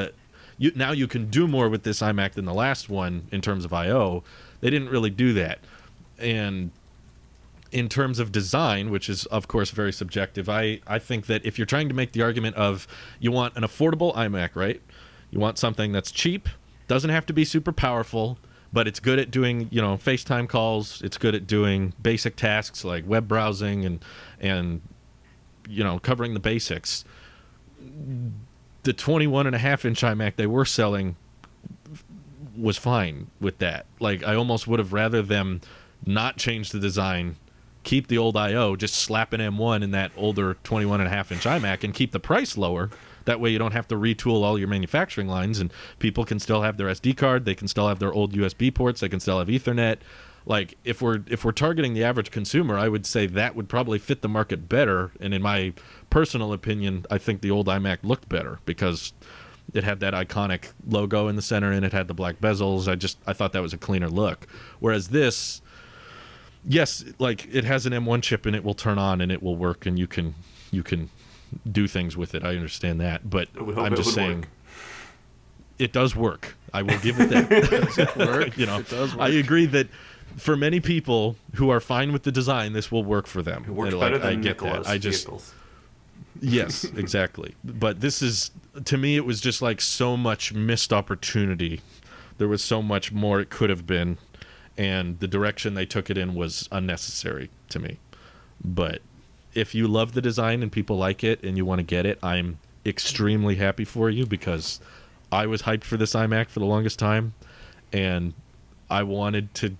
now you can do more with this iMac than the last one in terms of I/O. They didn't really do that. And in terms of design, which is, of course, very subjective, I think that if you're trying to make the argument of you want an affordable iMac, right? You want something that's cheap, doesn't have to be super powerful, but it's good at doing, you know, FaceTime calls. It's good at doing basic tasks like web browsing and you know, covering the basics. The 21.5-inch iMac they were selling was fine with that. Like, I almost would have rather them not change the design, keep the old I/O, just slap an M1 in that older 21.5-inch iMac and keep the price lower. That way you don't have to retool all your manufacturing lines, and people can still have their SD card, they can still have their old USB ports, they can still have Ethernet. Like, if we're targeting the average consumer, I would say that would probably fit the market better. And in my personal opinion, I think the old iMac looked better because it had that iconic logo in the center, and it had the black bezels. I thought that was a cleaner look. Whereas this, yes, like it has an M1 chip and it will turn on and it will work, and you can do things with it. I understand that, but I'm just saying it does work. I will give it that. It does work. I agree that for many people who are fine with the design, this will work for them. It works better than Nicola's vehicles. Yes, exactly. But this is, to me, it was just like so much missed opportunity. There was so much more it could have been, and the direction they took it in was unnecessary to me. But if you love the design and people like it and you want to get it, I'm extremely happy for you, because I was hyped for this iMac for the longest time, and I wanted to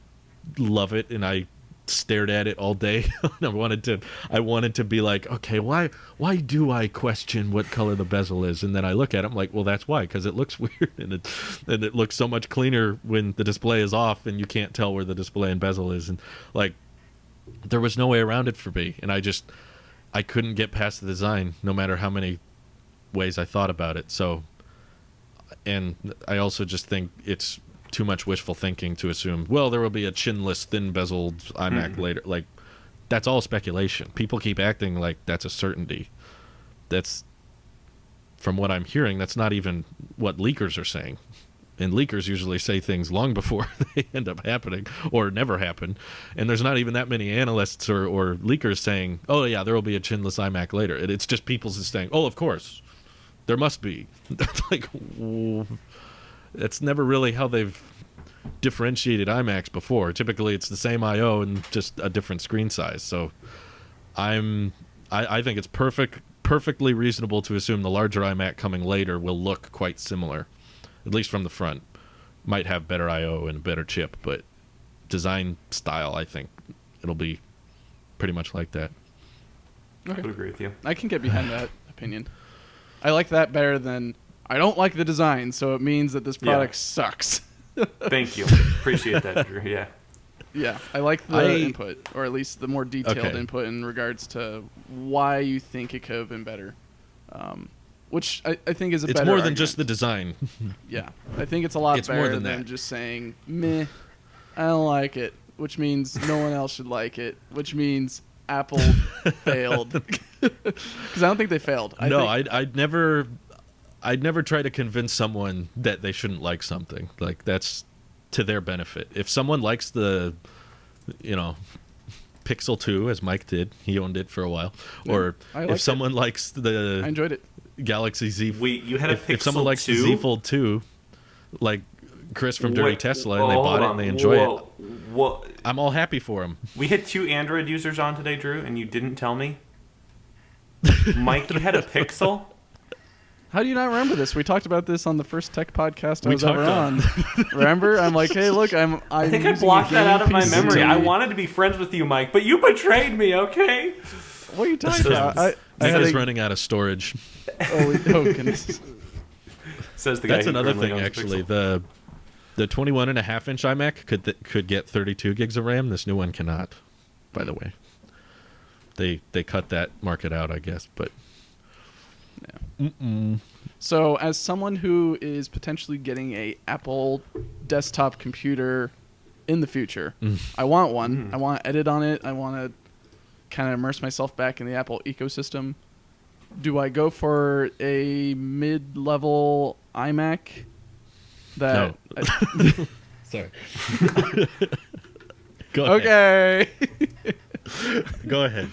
love it, and I stared at it all day. I wanted to be like, okay, why do I question what color the bezel is? And then I look at it, I'm like, well, that's why, because it looks weird, and it looks so much cleaner when the display is off and you can't tell where the display and bezel is. And like, there was no way around it for me, and I couldn't get past the design no matter how many ways I thought about it. So, and I also just think it's too much wishful thinking to assume, well, there will be a chinless, thin bezeled iMac later. Like, that's all speculation. People keep acting like that's a certainty. That's, from what I'm hearing, that's not even what leakers are saying. And leakers usually say things long before they end up happening or never happen. And there's not even that many analysts or leakers saying, oh, yeah, there will be a chinless iMac later. It's just people just saying, oh, of course, there must be. Like, that's never really how they've differentiated iMacs before. Typically, it's the same I/O and just a different screen size. So I think it's perfectly reasonable to assume the larger iMac coming later will look quite similar, at least from the front. Might have better I/O and a better chip, but design style, I think it'll be pretty much like that. Okay. I would agree with you. I can get behind that opinion. I like that better than, I don't like the design, so it means that this product sucks. Thank you. Appreciate that, Drew. Yeah. Yeah, I like the input, or at least the more detailed input in regards to why you think it could have been better. Which I think is a better It's more than argument. just the design. Yeah, I think it's a lot better more than than that. just saying, meh, I don't like it, which means no one else should like it, which means Apple failed. Because I don't think they failed. I'd never try to convince someone that they shouldn't like something. Like, that's to their benefit. If someone likes the, Pixel 2, as Mike did, he owned it for a while, or if someone likes the, I enjoyed it. Galaxy Z. Wait, you had a Pixel if someone likes 2? the Z Fold 2, like Chris from Dirty Tesla, and they bought it and they enjoy it, I'm all happy for them. We had 2 Android users on today, Drew, and you didn't tell me. Mike, you had a Pixel? How do you not remember this? We talked about this on the first tech podcast I was ever on. Remember? I'm like, hey, look, I think I blocked that out of my memory. I wanted to be friends with you, Mike, but you betrayed me, okay? What are you talking about? I was running out of storage. Oh goodness. Says the guy. That's who another currently thing, owns actually. Pixel. The 21.5-inch iMac could get 32 gigs of RAM. This new one cannot, by the way. They cut that market out, I guess, but... Yeah. So, as someone who is potentially getting a Apple desktop computer in the future, I want one. I want to edit on it. I want to kind of immerse myself back in the Apple ecosystem. Do I go for a mid-level iMac? No. Sorry. Go ahead. Okay. Go ahead.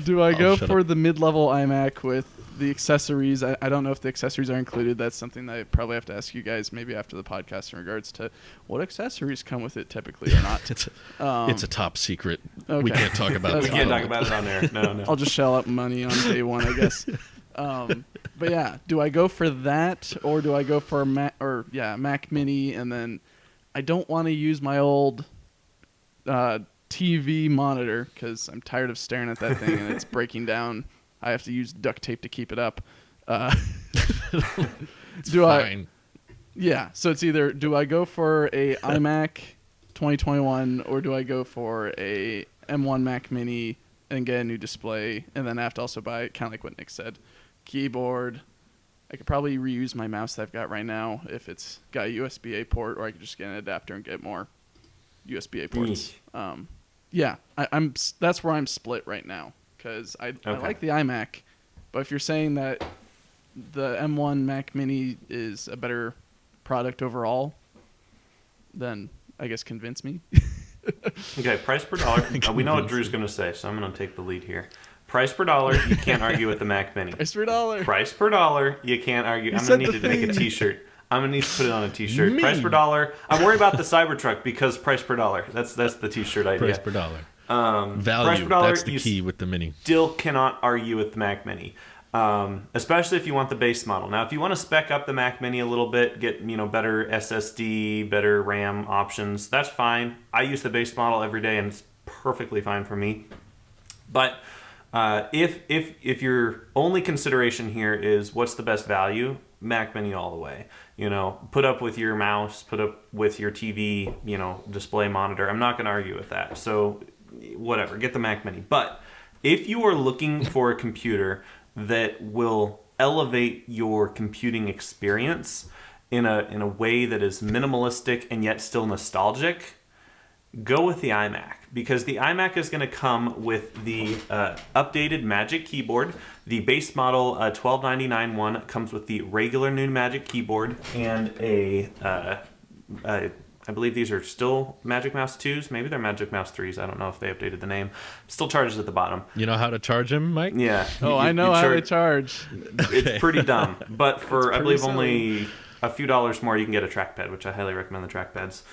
Do I go shut for up. the mid-level iMac with the accessories? I don't know if the accessories are included. That's something that I probably have to ask you guys maybe after the podcast in regards to what accessories come with it typically or not. It's a top secret. Okay. We can't talk about We it. can't talk about it on there. No. I'll just shell out money on day one, I guess. But yeah, do I go for that or do I go for a Mac Mini? And then I don't want to use my old TV monitor because I'm tired of staring at that thing and it's breaking down. I have to use duct tape to keep it up. Fine. Yeah, so it's either do I go for a iMac 2021 or do I go for a M1 Mac Mini and get a new display, and then I have to also buy, kind of like what Nick said, keyboard, I could probably reuse my mouse that I've got right now if it's got a USB-A port, or I could just get an adapter and get more USB-A ports. Yeah, that's where I'm split right now, because I like the iMac, but if you're saying that the M1 Mac Mini is a better product overall, then I guess convince me. Okay, price per dollar. We know what Drew's going to say, so I'm going to take the lead here. Price per dollar, you can't argue with the Mac Mini. Price per dollar. Price per dollar, you can't argue. I'm going to need to make a t-shirt. I'm going to need to put it on a t-shirt. Price per dollar. I'm worried about the Cybertruck because price per dollar. That's the t-shirt idea. Price per dollar. Value, price per dollar, that's the key with the Mini. Still cannot argue with the Mac Mini. Especially if you want the base model. Now, if you want to spec up the Mac Mini a little bit, get better SSD, better RAM options, that's fine. I use the base model every day, and it's perfectly fine for me. But if your only consideration here is what's the best value, Mac Mini all the way. Put up with your mouse, put up with your TV, display monitor. I'm not going to argue with that. So whatever, get the Mac Mini. But if you are looking for a computer that will elevate your computing experience in a way that is minimalistic and yet still nostalgic, go with the iMac, because the iMac is going to come with the updated Magic Keyboard. The base model $1299 one comes with the regular new Magic Keyboard and I believe these are still Magic Mouse 2s. Maybe they're Magic Mouse 3s. I don't know if they updated the name. Still charges at the bottom. You know how to charge them, Mike? Yeah. I know how to charge. It's pretty dumb. But for, I believe, silly. only a few dollars more, you can get a trackpad, which I highly recommend the trackpads.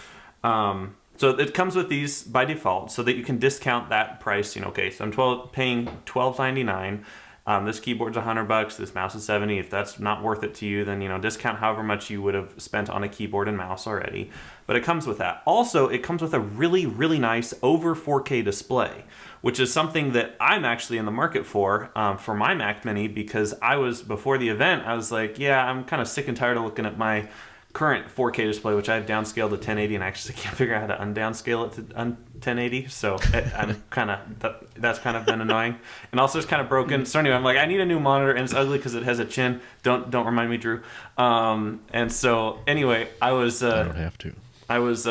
So it comes with these by default so that you can discount that price. Okay, so I'm paying $12.99. This keyboard's $100. This mouse is $70. If that's not worth it to you, then discount however much you would have spent on a keyboard and mouse already. But it comes with that. Also, it comes with a really, really nice over 4K display, which is something that I'm actually in the market for my Mac Mini, because before the event, I was like, yeah, I'm kind of sick and tired of looking at my current 4K display, which I've downscaled to 1080, and I actually can't figure out how to undownscale it to 1080. So I'm that's kind of been annoying, and also it's kind of broken. So anyway, I'm like, I need a new monitor, and it's ugly because it has a chin. Don't remind me, Drew. And so anyway, I don't have to. I was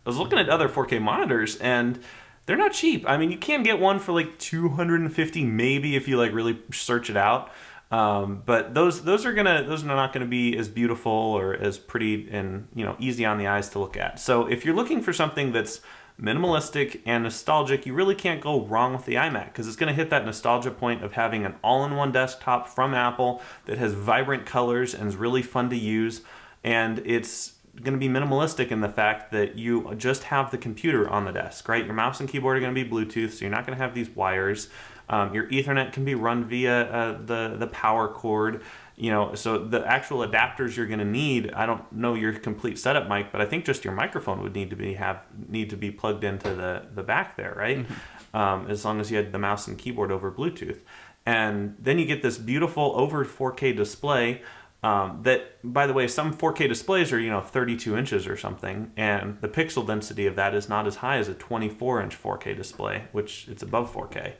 looking at other 4K monitors, and they're not cheap. I mean, you can get one for like $250 maybe if you like really search it out. But those are not gonna be as beautiful or as pretty and easy on the eyes to look at. So if you're looking for something that's minimalistic and nostalgic, you really can't go wrong with the iMac, because it's gonna hit that nostalgia point of having an all-in-one desktop from Apple that has vibrant colors and is really fun to use, and it's going to be minimalistic in the fact that you just have the computer on the desk, right? Your mouse and keyboard are going to be Bluetooth, so you're not going to have these wires. Your Ethernet can be run via the power cord, so the actual adapters you're going to need, I don't know your complete setup, Mike, but I think just your microphone would need to be plugged into the back there, right? Mm-hmm. As long as you had the mouse and keyboard over Bluetooth. And then you get this beautiful over 4K display. That, by the way, some 4K displays are 32 inches or something, and the pixel density of that is not as high as a 24-inch 4K display, which it's above 4K.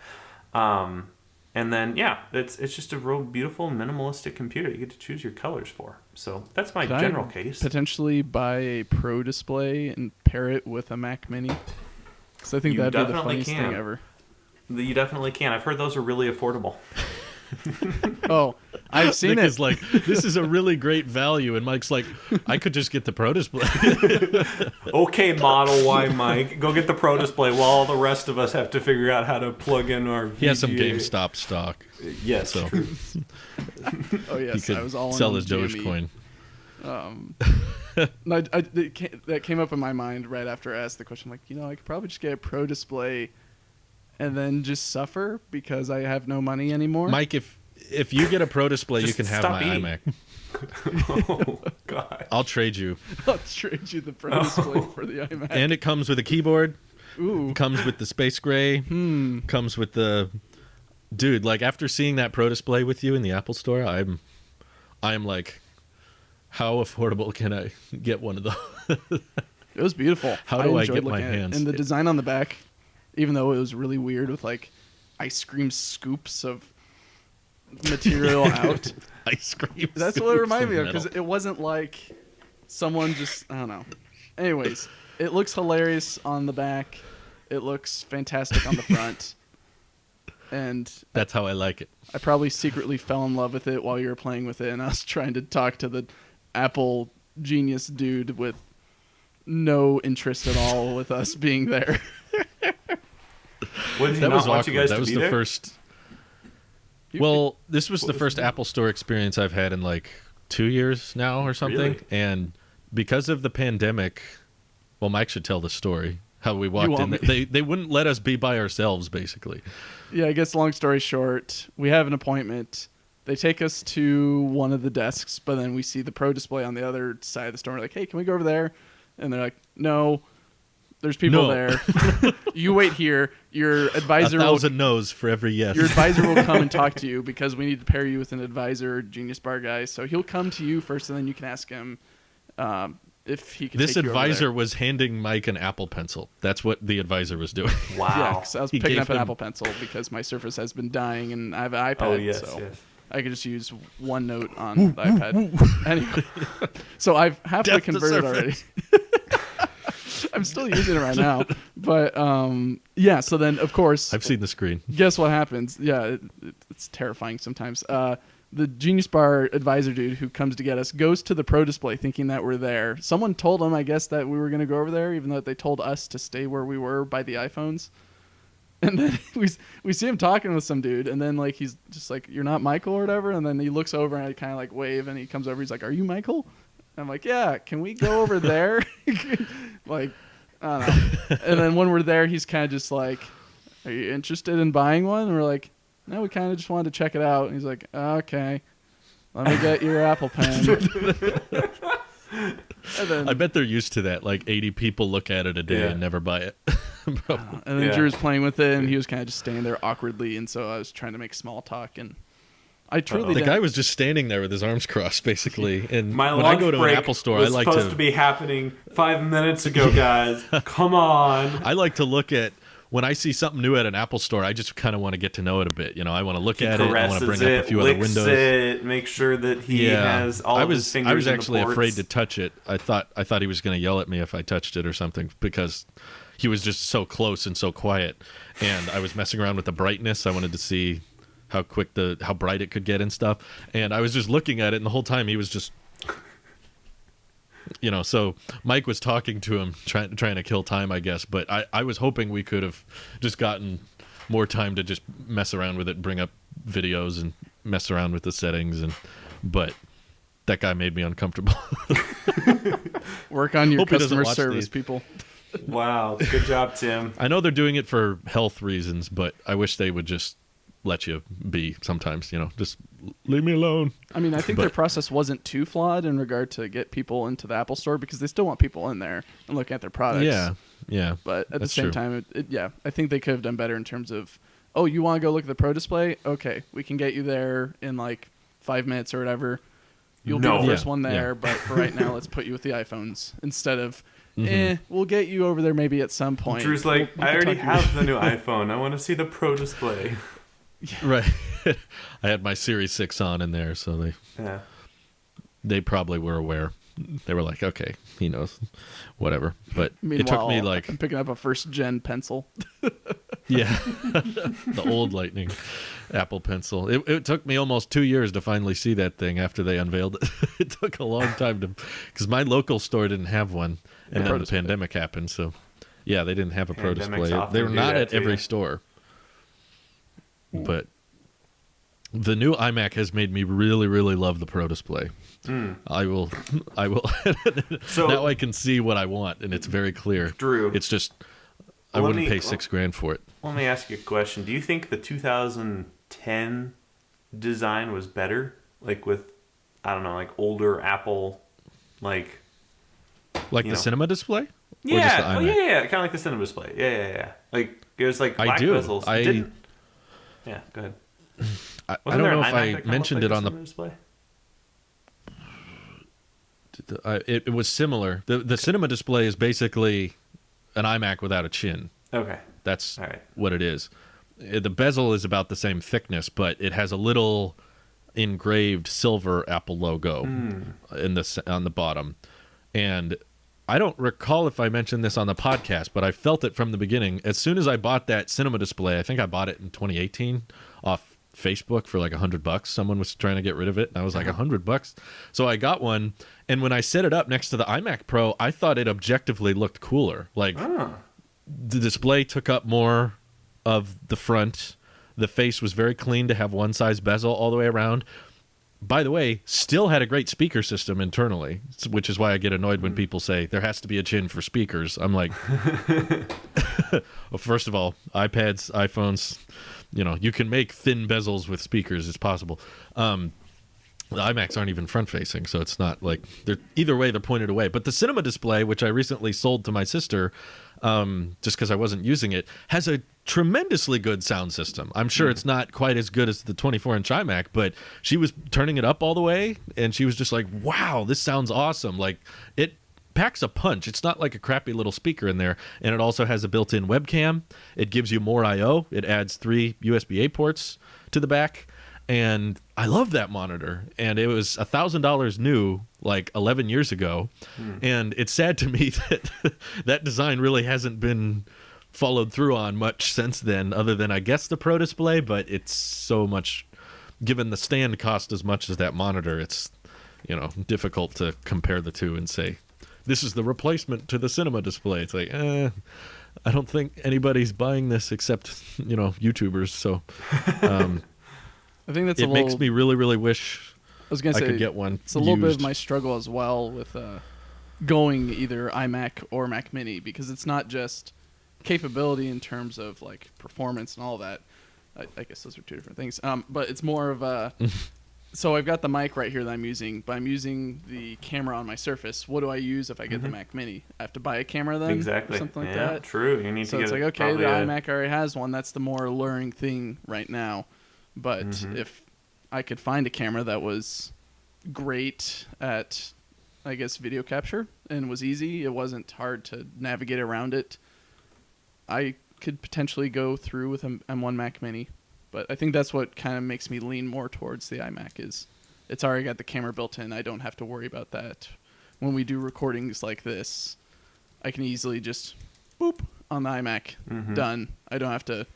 And then it's just a real beautiful minimalistic computer you get to choose your colors for. So that's my general case. Potentially buy a Pro display and pair it with a Mac Mini, because I think that'd be the funniest thing ever. You definitely can. I've heard those are really affordable. Oh, I've seen Nick it. is like, this is a really great value, and Mike's like, I could just get the Pro display. Okay, Model Y Mike, go get the Pro display while all the rest of us have to figure out how to plug in our VGA. He has some GameStop stock. Yes. So Oh yes, he could I was all sell in his Jamie. Dogecoin. No, that came up in my mind right after I asked the question. Like, I could probably just get a Pro display and then just suffer because I have no money anymore. Mike, if you get a Pro display, you can have my eating. iMac. Oh God! I'll trade you. I'll trade you the Pro display for the iMac. And it comes with a keyboard. Ooh. Comes with the space gray. Comes with the... Dude, like, after seeing that Pro display with you in the Apple Store, I'm like, how affordable can I get one of those? It was beautiful. How do I enjoyed get my looking at it. hands? And the design on the back, even though it was really weird with like ice cream scoops of material out. ice cream. That's It what it was reminded so me of, because metal. it wasn't like someone just, I don't know. Anyways, it looks hilarious on the back. It looks fantastic on the front. And That's how I like it. I probably secretly fell in love with it while you were playing with it, and I was trying to talk to the Apple genius dude with no interest at all with us being there. What did he That not was want awkward. you guys That to was be the there? first. Well, this was What the was first it? Apple Store experience I've had in like 2 years now or something. Really? And because of the pandemic, well, Mike should tell the story. How we walked want in. me- They wouldn't let us be by ourselves, basically. Yeah, I guess long story short, we have an appointment. They take us to one of the desks, but then we see the Pro Display on the other side of the store. We're like, hey, can we go over there? And they're like, no, there's people No. there. You wait here. Your advisor will 1,000 no's for every yes. Your advisor will come and talk to you because we need to pair you with an advisor, Genius Bar guy. So he'll come to you first, and then you can ask him if he can. This take you over advisor there. was handing Mike an Apple Pencil. That's what the advisor was doing. Yeah, Wow. 'cause I was He picking gave up an him- Apple Pencil because my Surface has been dying, and I have an iPad. Oh, yes, so yes. I could just use OneNote on the iPad. Anyway, so I've halfway Death to converted already. Surface. I'm still using it right now, but yeah. So then, of course, I've seen the screen. guess what happens? Yeah, it's terrifying sometimes. The Genius Bar advisor dude who comes to get us goes to the Pro Display thinking that we're there. Someone told him, I guess, that we were going to go over there, even though they told us to stay where we were by the iPhones. And then we see him talking with some dude, and then like he's just like, "You're not Michael" or whatever. And then he looks over and I kind of like wave, and he comes over. He's like, "Are you Michael?" I'm like, "Yeah, can we go over there?" Like, I don't know. And then when we're there, he's kind of just like, "Are you interested in buying one?" And we're like, "No, we kind of just wanted to check it out." And he's like, "Okay, let me get your Apple Pen." And then, I bet they're used to that. Like 80 people look at it a day Yeah. and never buy it. Probably. and then Yeah. Drew was playing with it, and he was kind of just standing there awkwardly. And so I was trying to make small talk, and I truly The didn't. guy was just standing there with his arms crossed, basically. And My when I lunch go to an break Apple store, was I like supposed to be happening 5 minutes ago, guys. Come on. I like to look at when I see something new at an Apple store. I just kind of want to get to know it a bit. You know, I want to look He at it. I want caresses to bring it, up a few other licks windows. it, make sure that he has all I of was his fingers I was in the actually ports. afraid to touch it. I thought he was going to yell at me if I touched it or something because he was just so close and so quiet. And I was messing around with the brightness. I wanted to see how bright it could get and stuff. And I was just looking at it, and the whole time he was just, you know. So Mike was talking to him, trying to kill time, I guess. But I was hoping we could have just gotten more time to just mess around with it, bring up videos, and mess around with the settings. But that guy made me uncomfortable. Work on your Hope he doesn't customer watch service, these. people. Wow, good job, Tim. I know they're doing it for health reasons, but I wish they would just let you be sometimes, you know, just leave me alone. I mean, I think their But- process wasn't too flawed in regard to get people into the Apple Store because they still want people in there and looking at their products. Yeah. But at the That's same true. time, yeah, I think they could have done better in terms of, oh, you want to go look at the Pro Display? Okay, we can get you there in like 5 minutes or whatever. You'll No. be the first Yeah, one there, yeah. but for right now, let's put you with the iPhones instead of, Mm-hmm. we'll get you over there maybe at some point. Drew's like, We'll I already talk you- have the new iPhone. I want to see the Pro Display. Right. I had my Series 6 on in there, so Yeah. they probably were aware. They were like, okay, he knows, whatever. But Meanwhile, it took me like, I'm picking up a first gen pencil. yeah, the old Lightning Apple Pencil. It took me almost 2 years to finally see that thing after they unveiled it. It took a long time because my local store didn't have one, and Pro then the Display. pandemic happened. So, yeah, they didn't have a Pro Pandemics Display. often They were do not that at to every you. store. But the new iMac has made me really, really love the Pro Display. I will. So- now I can see what I want, and it's very clear. Drew. It's just I Let wouldn't me- pay $6,000 for it. Let me ask you a question. Do you think the 2010 design was better? Like with, I don't know, like older Apple, like... Like You the know. cinema display? Or just the Yeah, oh, iMac? yeah, kind of like the cinema display. Yeah. Like, it was like I black do. bezels. I- Didn't... Yeah, go ahead. I Wasn't don't there know an if iMac that I kinda mentioned looked it like on the the. cinema display? It was similar. The cinema display is basically an iMac without a chin. Okay. That's All right. what it is. The bezel is about the same thickness, but it has a little engraved silver Apple logo on the bottom. And I don't recall if I mentioned this on the podcast, but I felt it from the beginning. As soon as I bought that cinema display, I think I bought it in 2018 off Facebook for like $100. Someone was trying to get rid of it, and I was like, $100. So I got one, and when I set it up next to the iMac Pro, I thought it objectively looked cooler. Like the display took up more of the front. The face was very clean to have one size bezel all the way around. By the way, still had a great speaker system internally, which is why I get annoyed when people say there has to be a chin for speakers. I'm like, well, first of all, iPads, iPhones, you can make thin bezels with speakers. It's possible. The iMacs aren't even front-facing, so it's not like either way they're pointed away. But the cinema display, which I recently sold to my sister, just because I wasn't using it, has a tremendously good sound system. I'm sure it's not quite as good as the 24-inch iMac, but she was turning it up all the way, and she was just like, wow, this sounds awesome. Like, it packs a punch. It's not like a crappy little speaker in there, and it also has a built-in webcam. It gives you more I/O. It adds 3 USB-A ports to the back, and I love that monitor. And it was $1,000 new like 11 years ago, and it's sad to me that that design really hasn't been followed through on much since then, other than I guess the Pro Display. But it's so much, given the stand cost as much as that monitor, it's difficult to compare the two and say this is the replacement to the cinema display. It's like, I don't think anybody's buying this except YouTubers. So I think that's it makes me really, really wish I was gonna say I could get one. It's a little bit of my struggle as well with going either iMac or Mac Mini, because it's not just capability in terms of like performance and all that. I guess those are two different things. But it's more of a. So I've got the mic right here that I'm using, but I'm using the camera on my Surface. What do I use if I get the Mac Mini? I have to buy a camera then? Exactly. Or something like yeah, that? True. You need so to it's get like, okay, the iMac already has one. That's the more alluring thing right now. But if I could find a camera that was great at, I guess, video capture and was easy, it wasn't hard to navigate around it, I could potentially go through with an M1 Mac Mini. But I think that's what kind of makes me lean more towards the iMac is it's already got the camera built in. I don't have to worry about that. When we do recordings like this, I can easily just boop on the iMac, done. I don't have to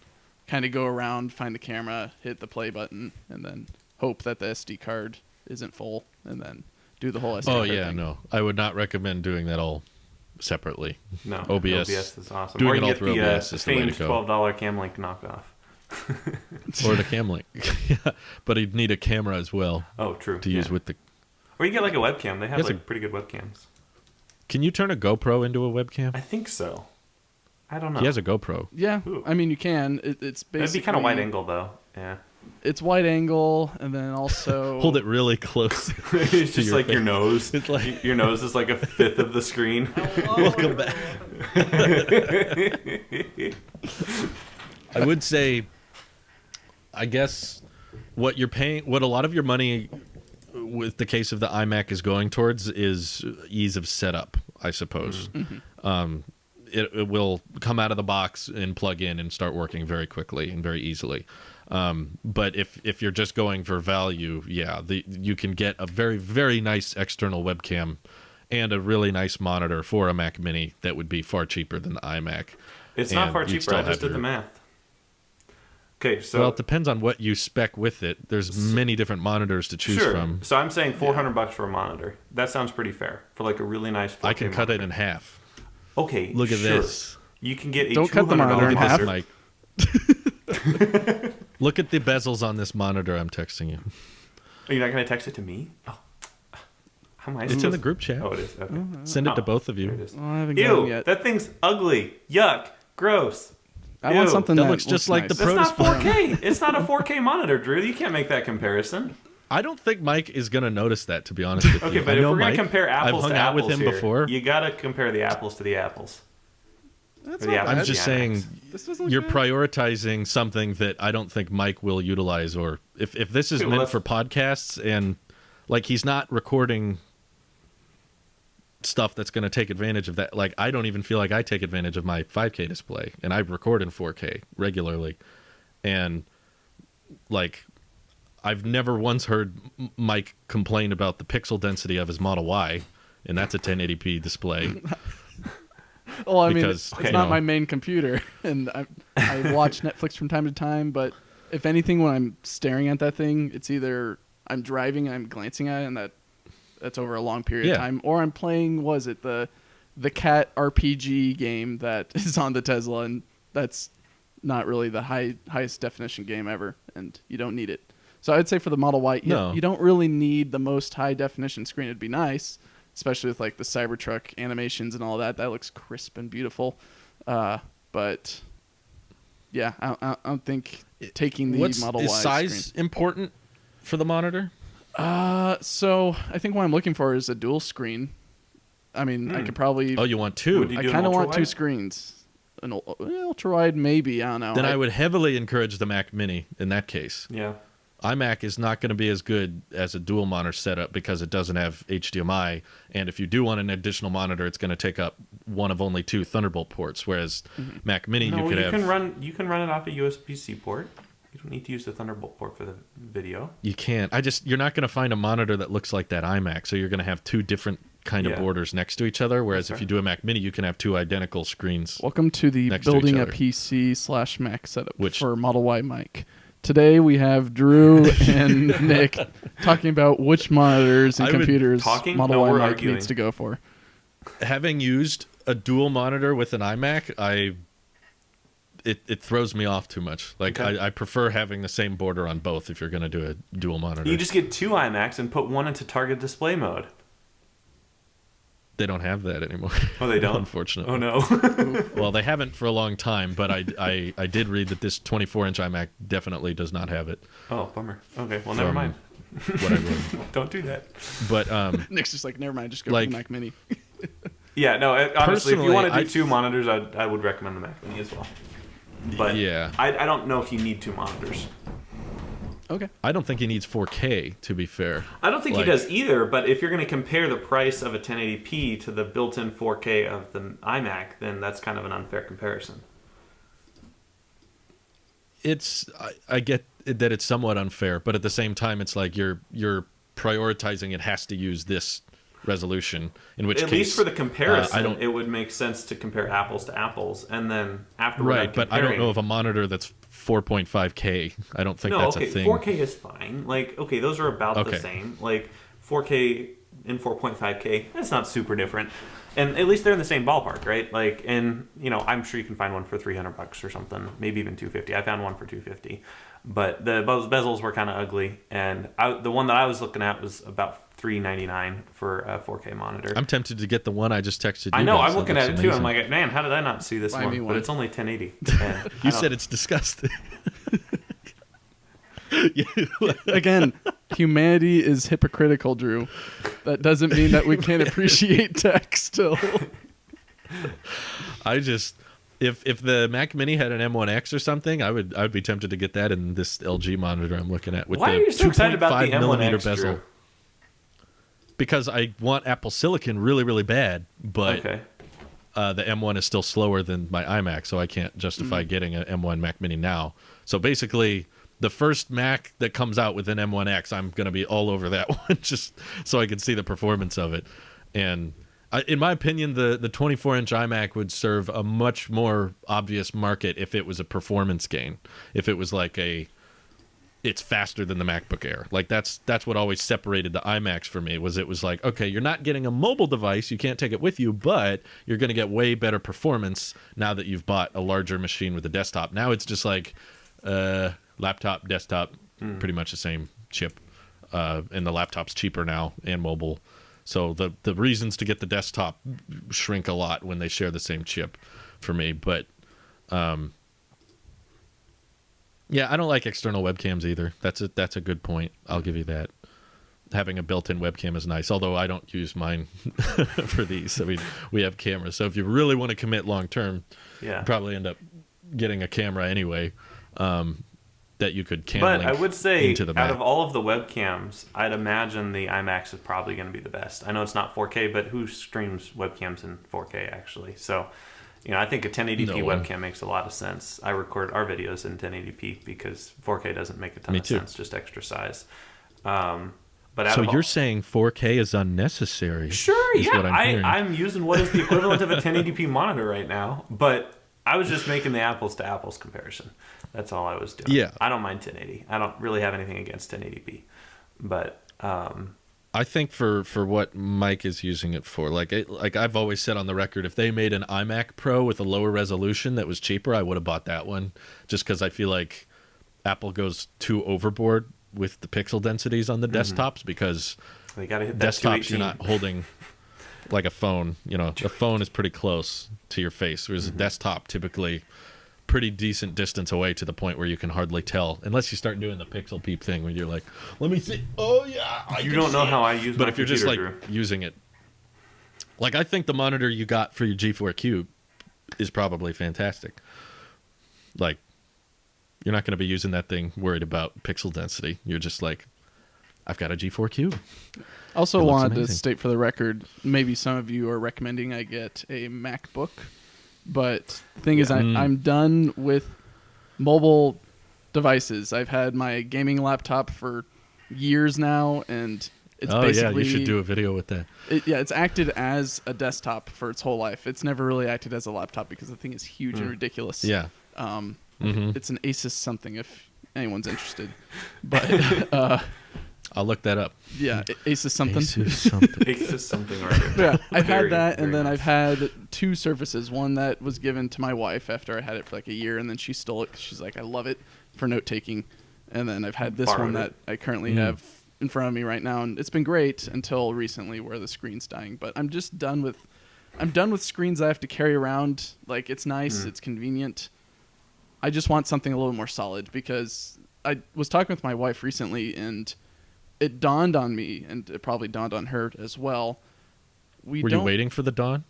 kind of go around, find the camera, hit the play button, and then hope that the SD card isn't full, and then do the whole SD card thing. No. I would not recommend doing that all separately. No, OBS is awesome. Doing or it you all get through the OBS is the way famed to go. $12 Cam Link knockoff. Or the cam link. But you'd need a camera as well. Oh, true. To use with the. Or you get like a webcam. They have Yes, like pretty good webcams. Can you turn a GoPro into a webcam? I think so. I don't know. He has a GoPro. Yeah, Ooh. I mean you can. It's basically. It'd be kind of wide angle though. Yeah. It's wide angle, and then also Hold it really close. It's just your like your face. nose. It's like Your nose is like a fifth of the screen. welcome back. I would say, I guess, what you're paying, what a lot of your money, with the case of the iMac, is going towards is ease of setup, I suppose. It will come out of the box and plug in and start working very quickly and very easily. But if you're just going for value, you can get a very, very nice external webcam and a really nice monitor for a Mac Mini that would be far cheaper than the iMac. It's not And far you'd cheaper. still I just have did the your- math. Okay, so Well, it depends on what you spec with it. There's many different monitors to choose sure. from. So I'm saying $400 for a monitor. That sounds pretty fair for like a really nice 4K I can cut it monitor. in half. Okay, Look at sure. this. You can get a Don't cut the monitor in $200 half. monitor. Mike. Look at the bezels on this monitor I'm texting you. Are you not going to text it to me? Oh. How am I It's in the group chat. Oh, it is. Okay. Send it to both of There it you. is. Well, I haven't gotten Ew, yet. that thing's ugly. Yuck. Gross. I want Ew. something That that looks just like the That's Pro not display. 4K. It's not a 4K monitor, Drew. You can't make that comparison. I don't think Mike is going to notice that, to be honest with Okay, you. but I if know we're going Mike. to compare I've apples hung to out apples with him here, before. you got to compare the apples to the apples. That's Or the not apples bad. I'm just to the saying, iMacs. This doesn't look you're bad. prioritizing something that I don't think Mike will utilize. Or if this is Okay, well, meant for podcasts and like he's not recording stuff that's going to take advantage of that. Like I don't even feel like I take advantage of my 5K display, and I record in 4K regularly. And like I've never once heard Mike complain about the pixel density of his Model Y, and that's a 1080p display. Well, I mean, Because, it's you not know. my main computer, and I watch Netflix from time to time. But if anything, when I'm staring at that thing, it's either I'm driving and I'm glancing at it, and that's over a long period of time, or I'm playing. Was it the cat RPG game that is on the Tesla, and that's not really the highest definition game ever, and you don't need it. So I'd say for the Model Y, you don't really need the most high definition screen. It'd be nice, especially with like the Cybertruck animations and all that. That looks crisp and beautiful. But yeah, I don't think taking the Model Y is size screen. important for the monitor? So I think what I'm looking for is a dual screen. I mean, I could probably. Oh, you want two? Would you I do an kind of want two ultra-wide? screens. An ultra wide, maybe. I don't know. Then I would heavily encourage the Mac Mini in that case. Yeah. iMac is not going to be as good as a dual monitor setup because it doesn't have HDMI, and if you do want an additional monitor, it's going to take up one of only 2 Thunderbolt ports. Whereas Mac Mini, No, you could have. You can run it off a USB-C port. You don't need to use the Thunderbolt port for the video. You can't. You're not going to find a monitor that looks like that iMac, so you're going to have 2 different kind of borders next to each other. Whereas if you do a Mac Mini, you can have 2 identical screens. Welcome to the next to building each a other. PC / Mac setup Which- for Model Y Mike. Today we have Drew and Nick talking about which monitors and I would- computers Talking? Model No, Y we're Mike arguing. needs to go for. Having used a dual monitor with an iMac, it throws me off too much. Like Okay. I prefer having the same border on both if you're going to do a dual monitor. You just get 2 iMacs and put one into target display mode. They don't have that anymore. Oh, they don't? Unfortunately. Oh, no. Well, they haven't for a long time, but I did read that this 24-inch iMac definitely does not have it. Oh, bummer. Okay, well, never From mind. What I read. Don't do that. But Nick's just like, never mind, just go Like- for the Mac Mini. Yeah, no, honestly, if you Personally, want to do I- 2 monitors, I would recommend the Mac Mini as well. But yeah, I don't know if you need 2 monitors. Okay. I don't think he needs 4K, to be fair. I don't think Like- he does either, but if you're going to compare the price of a 1080p to the built-in 4K of the iMac, then that's kind of an unfair comparison. I get that it's somewhat unfair, but at the same time, it's like you're prioritizing it has to use this resolution. In which At case, least for the comparison, I it would make sense to compare apples to apples, and then after we're right, done but I don't comparing- know of a monitor that's 4.5K. I don't think No, that's okay, a thing. 4K is fine. Like, okay, those are about Okay. the same. Like, 4K and 4.5K, that's not super different. And at least they're in the same ballpark, right? Like, and, you know, I'm sure you can find one for $300 or something, maybe even $250. I found one for $250. But the bezels were kind of ugly, and the one that I was looking at was about $399 for a 4K monitor. I'm tempted to get the one I just texted you. I know, guys. I'm That looking looks at it too. I'm amazing. like, man, how did I not see this Buy me one? one. But it's only 1080. And You said it's disgusting. Again, humanity is hypocritical, Drew. That doesn't mean that we can't appreciate tech still. I just if the Mac Mini had an M1X or something, I'd be tempted to get that in this LG monitor I'm looking at with Why the are you so excited about the 2.5 millimeter M1X, bezel. Drew? Because I want Apple Silicon really, really bad, but Okay. the M1 is still slower than my iMac, so I can't justify getting an M1 Mac Mini now. So basically, the first Mac that comes out with an M1X, I'm going to be all over that one just so I can see the performance of it. And in my opinion, the 24-inch iMac would serve a much more obvious market if it was a performance gain. If it was like it's faster than the MacBook Air. Like that's what always separated the iMacs for me. It was like, okay, you're not getting a mobile device, you can't take it with you, but you're going to get way better performance now that you've bought a larger machine with a desktop. Now it's just like laptop, desktop, pretty much the same chip, and the laptop's cheaper now and mobile. So the reasons to get the desktop shrink a lot when they share the same chip for me. But yeah, I don't like external webcams either. That's a good point. I'll give you that. Having a built-in webcam is nice, although I don't use mine for these. I mean, we have cameras. So if you really want to commit long-term, Yeah. you probably end up getting a camera anyway that you could cam But link I would say, into the out Mac. of all of the webcams, I'd imagine the iMac is probably going to be the best. I know it's not 4K, but who streams webcams in 4K, actually? So I think a 1080p No one. webcam makes a lot of sense. I record our videos in 1080p because 4K doesn't make a ton of sense, just extra size. But So you're saying 4K is unnecessary? Sure, is yeah. what I'm hearing. I'm using what is the equivalent of a 1080p monitor right now, but I was just making the apples to apples comparison. That's all I was doing. Yeah. I don't mind 1080. I don't really have anything against 1080p, but I think for what Mike is using it for, like I've always said on the record, if they made an iMac Pro with a lower resolution that was cheaper, I would have bought that one, just because I feel like Apple goes too overboard with the pixel densities on the desktops, because they gotta hit that desktops 218. you're not holding like a phone. A phone is pretty close to your face, whereas a desktop typically pretty decent distance away, to the point where you can hardly tell, unless you start doing the pixel peep thing where you're like, let me see. Oh yeah, you don't know how I use but my if you're just like computer, Drew. using it, like I think the monitor you got for your G4 Cube is probably fantastic. Like, you're not going to be using that thing worried about pixel density. You're just like, I've got a G4 Cube. Also It looks wanted to amazing. state for the record, maybe some of you are recommending I get a MacBook, but the thing is, I'm done with mobile devices. I've had my gaming laptop for years now, and it's basically... you should do a video with that. It's acted as a desktop for its whole life. It's never really acted as a laptop because the thing is huge and ridiculous. Yeah. It's an Asus something if anyone's interested. But I'll look that up. yeah, Asus something. Asus something. Asus something right here. Yeah, I've Very, had that, and very then nice. I've had two Surfaces. One that was given to my wife after I had it for like a year, and then she stole it 'cause she's like, I love it for note taking. And then I've had this Borrowed one it. that I currently have in front of me right now, and it's been great until recently where the screen's dying. But I'm just done with screens I have to carry around. Like, it's nice, it's convenient. I just want something a little more solid, because I was talking with my wife recently, and it dawned on me, and it probably dawned on her as well. Were you waiting for the dawn?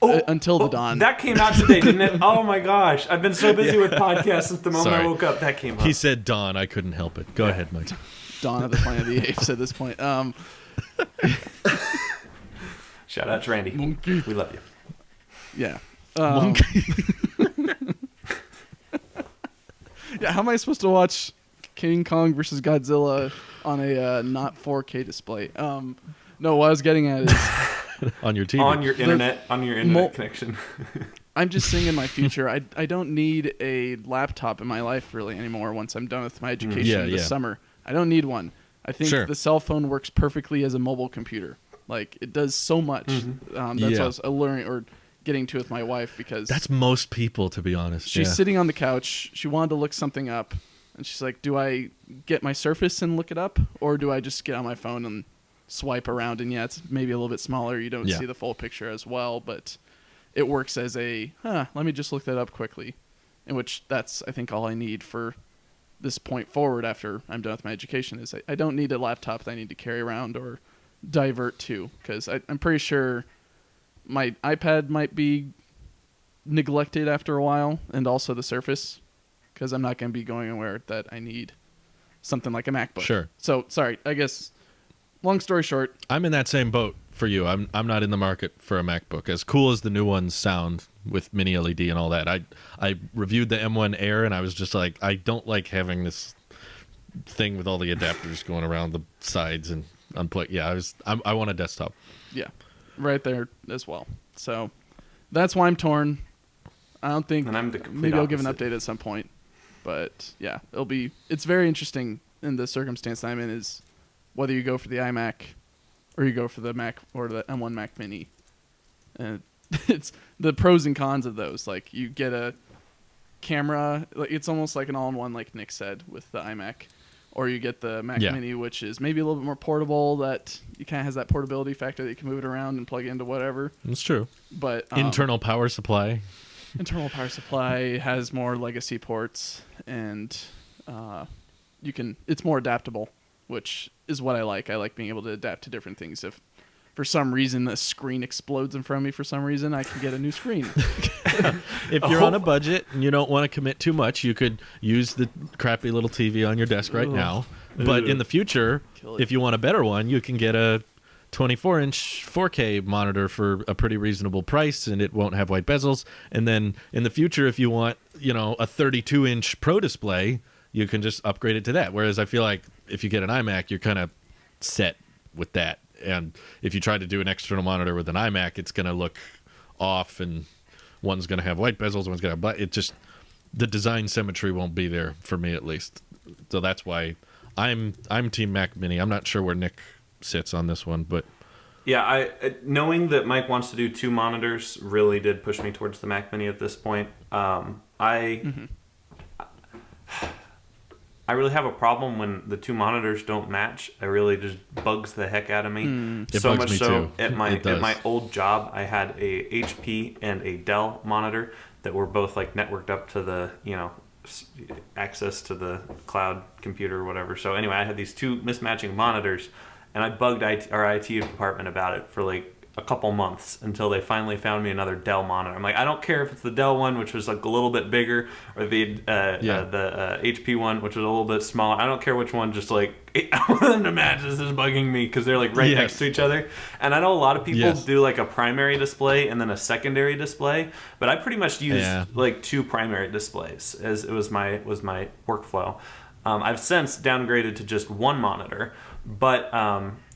Until the dawn. That came out today, didn't it? Oh my gosh. I've been so busy with podcasts since the moment I Sorry. woke up. That came out. He said dawn. I couldn't help it. Go ahead, Mike. Dawn of the Planet of the Apes at this point. Shout out to Randy. Monkey. We love you. Yeah. Yeah, how am I supposed to watch King Kong versus Godzilla on a not 4K display? No, what I was getting at is On your TV. On your internet connection. I'm just seeing in my future, I don't need a laptop in my life really anymore once I'm done with my education this summer. I don't need one. I think the cell phone works perfectly as a mobile computer. Like, it does so much. That's what I was learning or getting to with my wife, because That's most people, to be honest. she's sitting on the couch. She wanted to look something up, and she's like, do I get my Surface and look it up, or do I just get on my phone and swipe around? And it's maybe a little bit smaller. You don't see the full picture as well, but it works as a, let me just look that up quickly, in which that's, I think, all I need for this point forward after I'm done with my education. Is I don't need a laptop that I need to carry around or divert to, because I'm pretty sure my iPad might be neglected after a while, and also the Surface, because I'm not going to be going anywhere that I need something like a MacBook. Sure. So, sorry, I guess, long story short. I'm in that same boat for you. I'm not in the market for a MacBook. As cool as the new ones sound with mini LED and all that, I reviewed the M1 Air, and I was just like, I don't like having this thing with all the adapters going around the sides and unplug. Yeah, I want a desktop. Yeah, right there as well. So that's why I'm torn. I don't think, And I'm the complete maybe I'll give an opposite. update at some point. But yeah, it's very interesting in the circumstance I'm in, is whether you go for the iMac or you go for the Mac or the M1 Mac Mini. And it's the pros and cons of those. Like, you get a camera, like, it's almost like an all-in-one, like Nick said, with the iMac. Or you get the Mac Mini, which is maybe a little bit more portable, that you kind of has that portability factor that you can move it around and plug it into whatever. That's true. But Internal power supply. internal power supply has more legacy ports, and it's more adaptable, which is what I like. I like being able to adapt to different things. If for some reason the screen explodes in front of me for some reason, I can get a new screen. If you're on a budget and you don't want to commit too much, you could use the crappy little TV on your desk right now. But in the future, Kill it. if you want a better one, you can get a 24-inch 4K monitor for a pretty reasonable price, and it won't have white bezels. And then in the future, if you want, a 32-inch Pro display, you can just upgrade it to that. Whereas I feel like if you get an iMac, you're kind of set with that. And if you try to do an external monitor with an iMac, it's going to look off, and one's going to have white bezels, one's going to have black. It just, the design symmetry won't be there for me, at least. So that's why I'm Team Mac Mini. I'm not sure where Nic sits on this one, but yeah, knowing that Mike wants to do 2 monitors really did push me towards the Mac Mini at this point. I really have a problem when the 2 monitors don't match. It really just bugs the heck out of me. It so bugs much me so too. at my old job, I had a HP and a Dell monitor that were both like networked up to the access to the cloud computer or whatever. So anyway, I had these 2 mismatching monitors, and I bugged our IT department about it for like a couple months until they finally found me another Dell monitor. I'm like, I don't care if it's the Dell one, which was like a little bit bigger, or the HP one, which was a little bit smaller. I don't care which one. Just like I want them to match. This is bugging me because they're like right next to each other. And I know a lot of people do like a primary display and then a secondary display, but I pretty much used like 2 primary displays as it was my workflow. I've since downgraded to just 1 monitor, but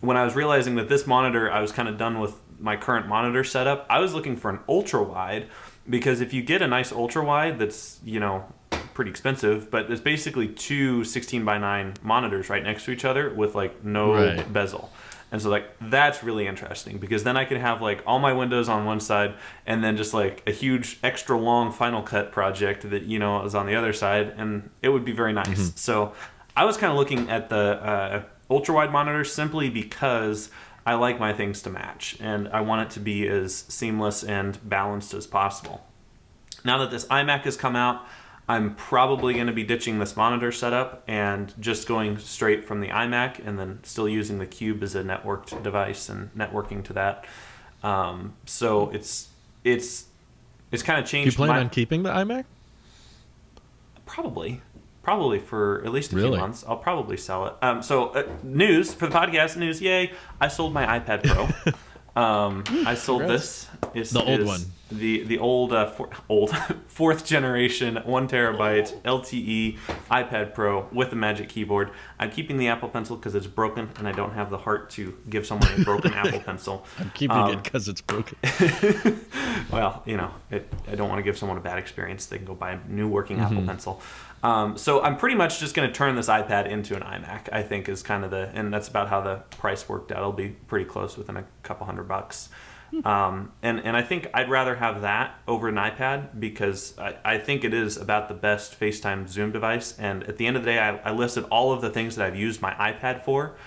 when I was realizing that this monitor, I was kind of done with my current monitor setup, I was looking for an ultra wide, because if you get a nice ultra wide that's pretty expensive, but it's basically 2 16:9 monitors right next to each other with like no bezel. And so like that's really interesting, because then I can have like all my windows on one side and then just like a huge extra long Final Cut project that is on the other side, and it would be very nice. So I was kind of looking at the ultra wide monitor simply because I like my things to match, and I want it to be as seamless and balanced as possible. Now that this iMac has come out, I'm probably going to be ditching this monitor setup and just going straight from the iMac, and then still using the Cube as a networked device and networking to that. So it's kind of changed. Do you plan on keeping the iMac? Probably for at least a few months. I'll probably sell it. So news for the podcast news. Yay! I sold my iPad Pro. I sold this. The old one. The old 4th generation 1 terabyte LTE iPad Pro with a Magic Keyboard. I'm keeping the Apple Pencil because it's broken, and I don't have the heart to give someone a broken Apple Pencil. I'm keeping it because it's broken. Well, I don't want to give someone a bad experience. They can go buy a new working Apple Pencil. So I'm pretty much just going to turn this iPad into an iMac, I think is kind of and that's about how the price worked out. It'll be pretty close, within a couple $100. And I think I'd rather have that over an iPad, because I think it is about the best FaceTime Zoom device. And at the end of the day, I listed all of the things that I've used my iPad for.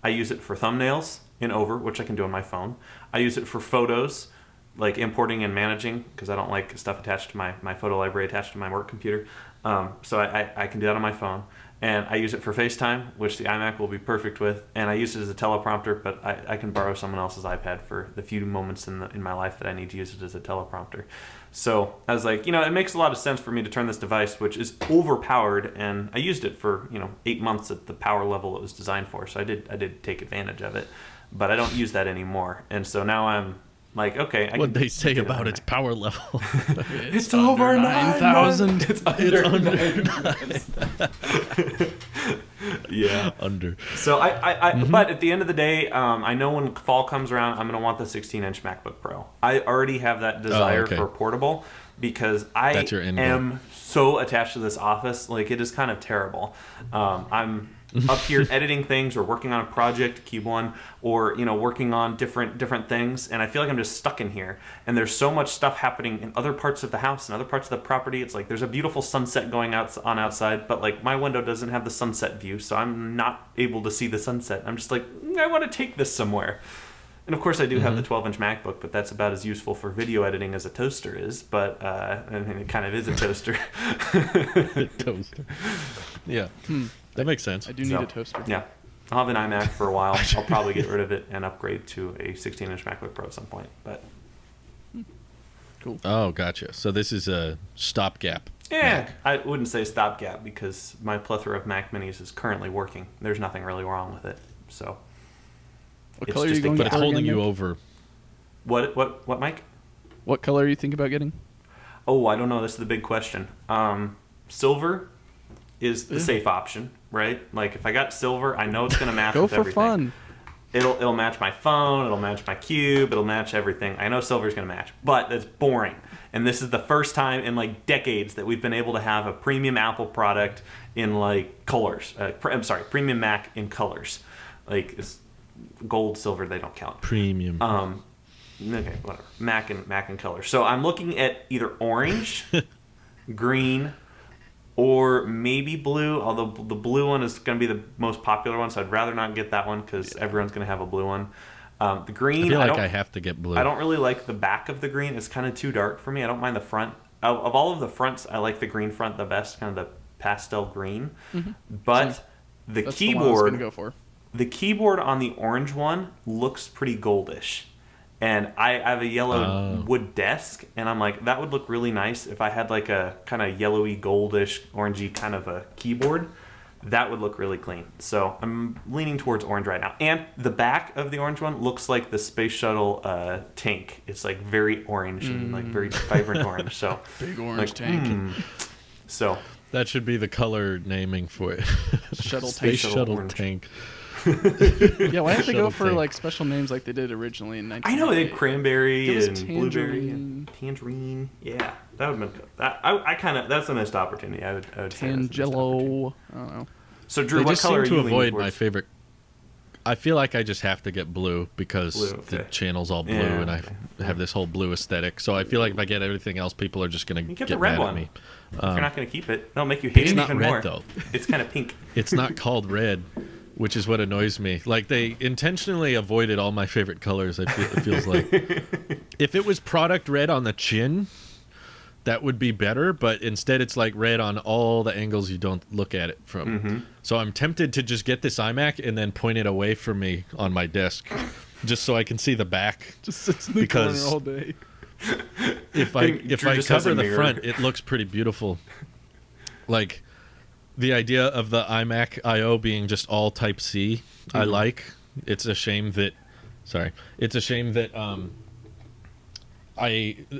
I use it for thumbnails in Over, which I can do on my phone. I use it for photos, like importing and managing, because I don't like stuff attached to my photo library attached to my work computer. So I can do that on my phone. And I use it for FaceTime, which the iMac will be perfect with. And I use it as a teleprompter, but I can borrow someone else's iPad for the few moments in my life that I need to use it as a teleprompter. So I was like, it makes a lot of sense for me to turn this device, which is overpowered, and I used it for 8 months at the power level it was designed for. So I did take advantage of it, but I don't use that anymore. And so now I'm like, okay. What they say about its power level? It's over 9,000. It's under 9,000. Yeah. Under. So but at the end of the day, I know when fall comes around, I'm going to want the 16-inch MacBook Pro. I already have that desire for portable, because I am so attached to this office. Like, it is kind of terrible. I'm up here editing things or working on a project, Cube One, or working on different things, and I feel like I'm just stuck in here. And there's so much stuff happening in other parts of the house and other parts of the property. It's like there's a beautiful sunset going on outside, but like my window doesn't have the sunset view, so I'm not able to see the sunset. I'm just like, I want to take this somewhere. And of course I do have the 12-inch MacBook, but that's about as useful for video editing as a toaster is. But I mean, it kind of is a toaster. Toaster. Yeah. That makes sense. I do need a toaster. Yeah. I'll have an iMac for a while. I'll probably get rid of it and upgrade to a 16-inch MacBook Pro at some point. But cool. Oh, gotcha. So this is a stopgap. Yeah, Mac. I wouldn't say stopgap, because my plethora of Mac Minis is currently working. There's nothing really wrong with it. So What It's color are just you going But for it's holding again, you Nick? over. What, Mike? What color are you thinking about getting? Oh, I don't know. This is the big question. Silver is the safe option, right? Like if I got silver, I know it's gonna match Go with for everything. fun. It'll match my phone. It'll match my cube. It'll match everything. I know silver's gonna match, but that's boring. And this is the first time in like decades that we've been able to have a premium Apple product in like colors. Premium Mac in colors. Like it's gold, silver, they don't count. Premium. Okay, whatever. Mac and colors. So I'm looking at either orange, green, or maybe blue. Although the blue one is going to be the most popular one, so I'd rather not get that one because everyone's going to have a blue one. The green, I feel like I have to get blue. I don't really like the back of the green. It's kind of too dark for me. I don't mind the front. Of all of the fronts, I like the green front the best, kind of the pastel green. Mm-hmm. But the That's keyboard, the one I was gonna go for. the keyboard on the orange one looks pretty goldish. And I have a yellow wood desk, and I'm like, that would look really nice if I had like a kind of yellowy, goldish, orangey kind of a keyboard. That would look really clean. So I'm leaning towards orange right now. And the back of the orange one looks like the space shuttle tank. It's like very orange and like very vibrant orange. So Big orange like, tank. So That should be the color naming for it. Shuttle Space tank. shuttle orange. tank. Yeah, why have they go Shuttle for tank. like special names like they did originally in 1998? I know they had cranberry Give us and blueberry tangerine. and tangerine. Yeah, that would have been good. I kind of that's a missed opportunity. I would say that's a missed opportunity. Tangelo. I don't know. So Drew, They what just color seem are to you avoid leaning my towards? favorite. I feel like I just have to get blue because Blue, the okay. channel's all blue, Yeah, and I okay. have this whole blue aesthetic. So I feel like if I get everything else, people are just gonna You get get the red mad one. at me. If you're not going to keep it, it'll make you hate It's it not even red more. though. It's kind of pink. It's not called red, which is what annoys me. Like they intentionally avoided all my favorite colors. It feels like if it was product red on the chin, that would be better. But instead, it's like red on all the angles you don't look at it from. Mm-hmm. So I'm tempted to just get this iMac and then point it away from me on my desk, just so I can see the back. Just sits in the Because- corner all day. If I Drew just has cover a the mirror. front, it looks pretty beautiful. Like the idea of the iMac I/O being just all Type C, I like. It's a shame that,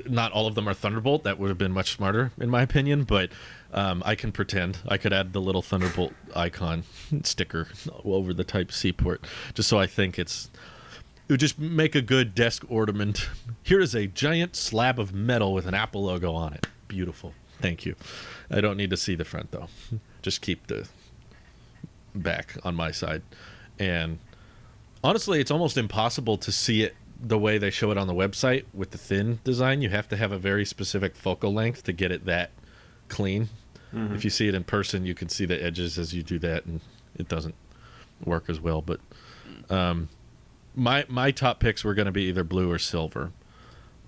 not all of them are Thunderbolt. That would have been much smarter in my opinion. But I can pretend. I could add the little Thunderbolt icon sticker over the Type C port, just so I think it would just make a good desk ornament. Here is a giant slab of metal with an Apple logo on it. Beautiful. Thank you. I don't need to see the front, though. Just keep the back on my side. And honestly, it's almost impossible to see it the way they show it on the website with the thin design. You have to have a very specific focal length to get it that clean. Mm-hmm. If you see it in person, you can see the edges as you do that, and it doesn't work as well. But my top picks were going to be either blue or silver.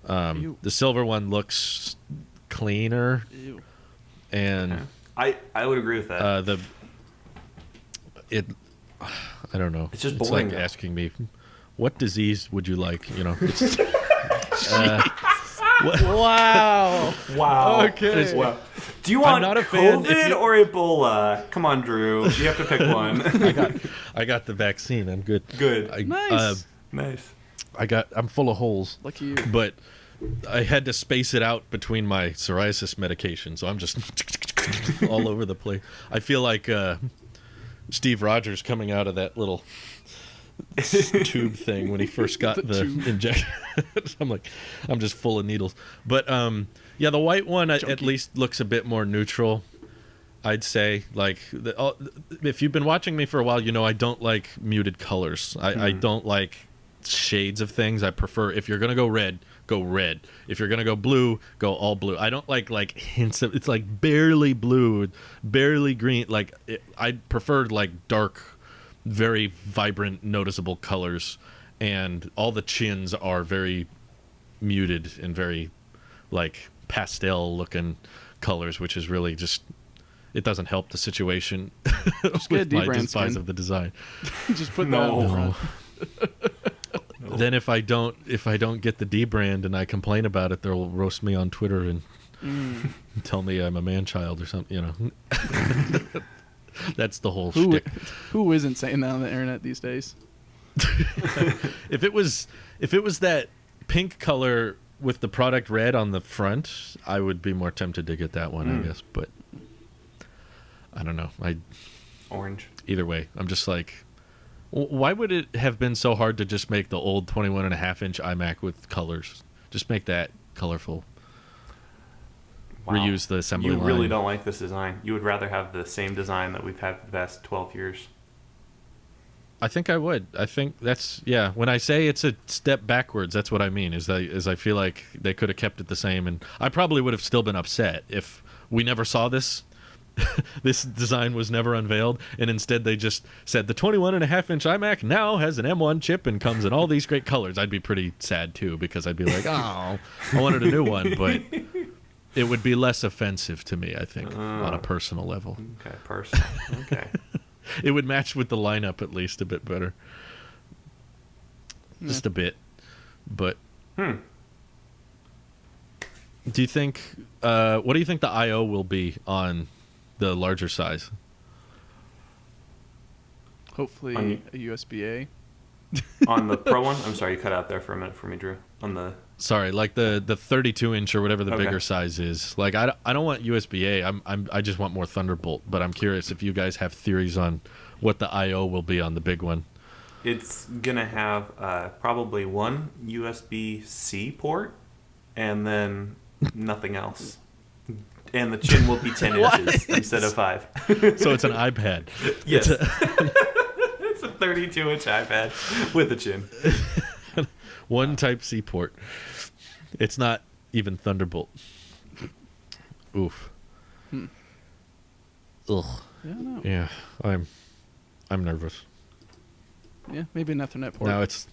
Ew. The silver one looks cleaner, Ew. and I would agree with that. I don't know. It's just It's boring, like though. asking me, what disease would you like? You know, it's, Wow. Wow. Okay. Wow. Do you want not a fan. If COVID you- or Ebola? Come on, Drew. You have to pick one. I got the vaccine. I'm good. Good. Nice. Nice. I'm full of holes, Lucky you. but I had to space it out between my psoriasis medication, so I'm just all over the place. I feel like Steve Rogers coming out of that little tube thing when he first got the injection. I'm just full of needles. But yeah, the white one at least looks a bit more neutral, I'd say. Like if you've been watching me for a while, you know I don't like muted colors. I don't like shades of things. I prefer, if you're gonna go red, go red. If you're gonna go blue, go all blue. I don't like hints of, it's like barely blue, barely green. Like I prefer like dark, very vibrant, noticeable colors, and all the chins are very muted and very like pastel looking colors, which is really just, it doesn't help the situation Just get a with my D-brand despise skin. of the design. Just put that on the front. Then if I don't get the D brand and I complain about it, they'll roast me on Twitter and tell me I'm a man child or something. You know, that's the whole shtick. Who isn't saying that on the internet these days? If it was that pink color with the product red on the front, I would be more tempted to get that one, I guess. But I don't know. Orange. Either way, I'm just like, why would it have been so hard to just make the old 21.5-inch iMac with colors? Just make that colorful. Wow. Reuse the assembly line. You really don't like this design. You would rather have the same design that we've had for the past 12 years. I think I would. I think that's, yeah. When I say it's a step backwards, that's what I mean. Is I feel like they could have kept it the same, and I probably would have still been upset if we never saw this. This design was never unveiled, and instead they just said the 21.5-inch iMac now has an M1 chip and comes in all these great colors. I'd be pretty sad too, because I'd be like, oh, I wanted a new one, but it would be less offensive to me, I think, on a personal level. Okay, personal. Okay. It would match with the lineup at least a bit better. Just a bit. But do you think what do you think the I/O will be on the larger size? Hopefully a USB-A. On the Pro one? I'm sorry, you cut out there for a minute for me, Drew. On the Sorry, like the 32-inch or whatever the Okay. bigger size is. Like I don't want USB-A. I just want more Thunderbolt. But I'm curious if you guys have theories on what the I/O will be on the big one. It's gonna have probably one USB-C port, and then nothing else. And the chin will be 10 inches instead of 5. So it's an iPad. Yes. It's a 32-inch iPad with a chin. One Type-C port. It's not even Thunderbolt. Oof. Ugh. Yeah, no. Yeah, I'm nervous. Yeah, maybe an Ethernet port. Now it's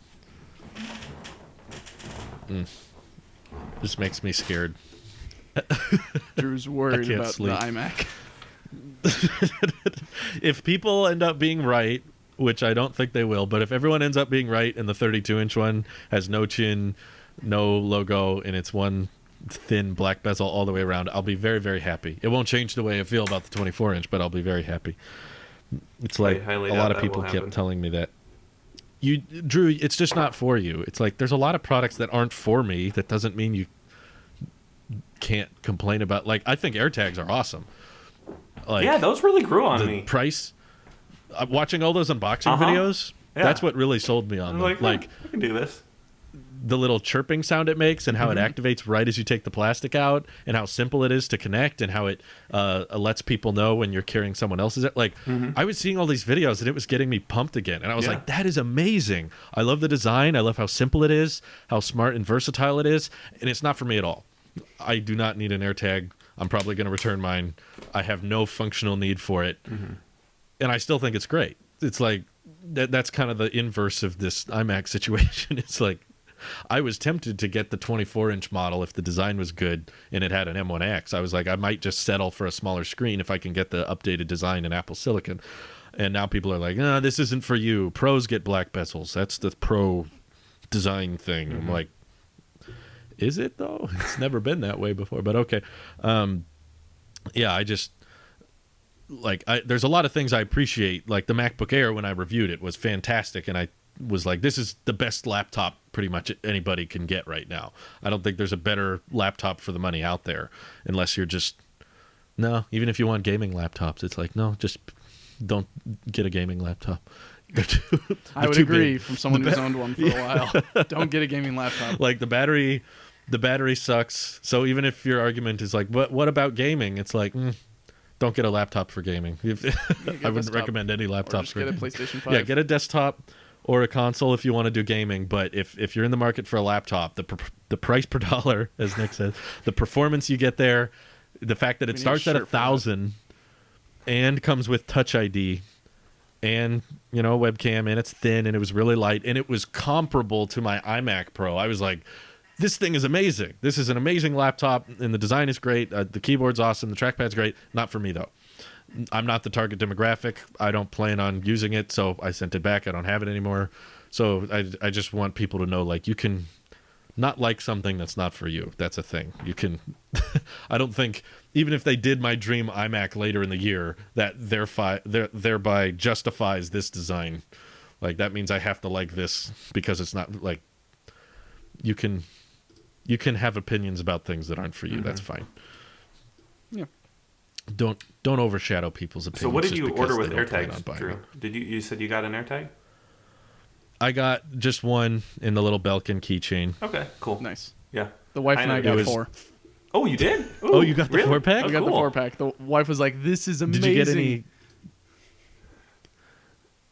this makes me scared. Drew's worried can't about sleep. the iMac. If people end up being right, which I don't think they will, but if everyone ends up being right and the 32-inch one has no chin, no logo, and it's one thin black bezel all the way around, I'll be very, very happy. It won't change the way I feel about the 24-inch, but I'll be very happy. It's like highly a doubt lot of that people will kept happen. telling me that. Drew, it's just not for you. It's like there's a lot of products that aren't for me. That doesn't mean you can't complain about. Like, I think AirTags are awesome. Like, Yeah, those really grew on the me. price. Watching all those unboxing videos, Yeah. that's what really sold me on I'm them. like, Like I can do this. the little chirping sound it makes and how it activates right as you take the plastic out, and how simple it is to connect, and how it lets people know when you're carrying someone else's. Like, I was seeing all these videos and it was getting me pumped again, and I was Yeah. like, that is amazing. I love the design. I love how simple it is, how smart and versatile it is, and it's not for me at all. I do not need an AirTag. I'm probably going to return mine. I have no functional need for it, and I still think it's great. It's like that's kind of the inverse of this iMac situation. It's like, I was tempted to get the 24-inch model if the design was good and it had an M1X. I was like, I might just settle for a smaller screen if I can get the updated design in Apple Silicon. And now people are like, no, this isn't for you. Pros get black bezels. That's the pro design thing. I'm like, is it though? It's never been that way before, but okay. Yeah, I just like, there's a lot of things I appreciate. Like the MacBook Air, when I reviewed it, was fantastic, and I was like, this is the best laptop pretty much anybody can get right now. I don't think there's a better laptop for the money out there, unless you're just, no, even if you want gaming laptops, it's like, no, just don't get a gaming laptop. I would agree from someone who's owned one for a while. Don't get a gaming laptop. Like the battery sucks. So even if your argument is like, what about gaming? It's like, don't get a laptop for gaming. I wouldn't desktop, recommend any Or laptops just for get a gaming. PlayStation 5. Yeah, get a desktop or a console if you want to do gaming. But if you're in the market for a laptop, the price per dollar, as Nick said, the performance you get there, the fact that it need a starts at shirt for that. $1,000 and comes with Touch ID and, you know, webcam, and it's thin and it was really light and it was comparable to my iMac Pro. I was like, this thing is amazing. This is an amazing laptop, and the design is great. The keyboard's awesome. The trackpad's great. Not for me, though. I'm not the target demographic. I don't plan on using it, so I sent it back. I don't have it anymore. So I just want people to know, like, you can not like something that's not for you. That's a thing. You can. I don't think, even if they did my dream iMac later in the year, that thereby justifies this design. Like that means I have to like this because it's not like you can have opinions about things that aren't for you. That's fine. Yeah. Don't overshadow people's opinions. So what did just you because order with they don't plan AirTags, on buying Drew? it. Did you said you got an AirTag? I got just one in the little Belkin keychain. Okay, cool. Nice. Yeah. The wife and I know. got 4. Oh, you did? Ooh, Oh, you got the really? 4-pack? I got the Cool. 4-pack. The wife was like, "This is amazing." Did you get any?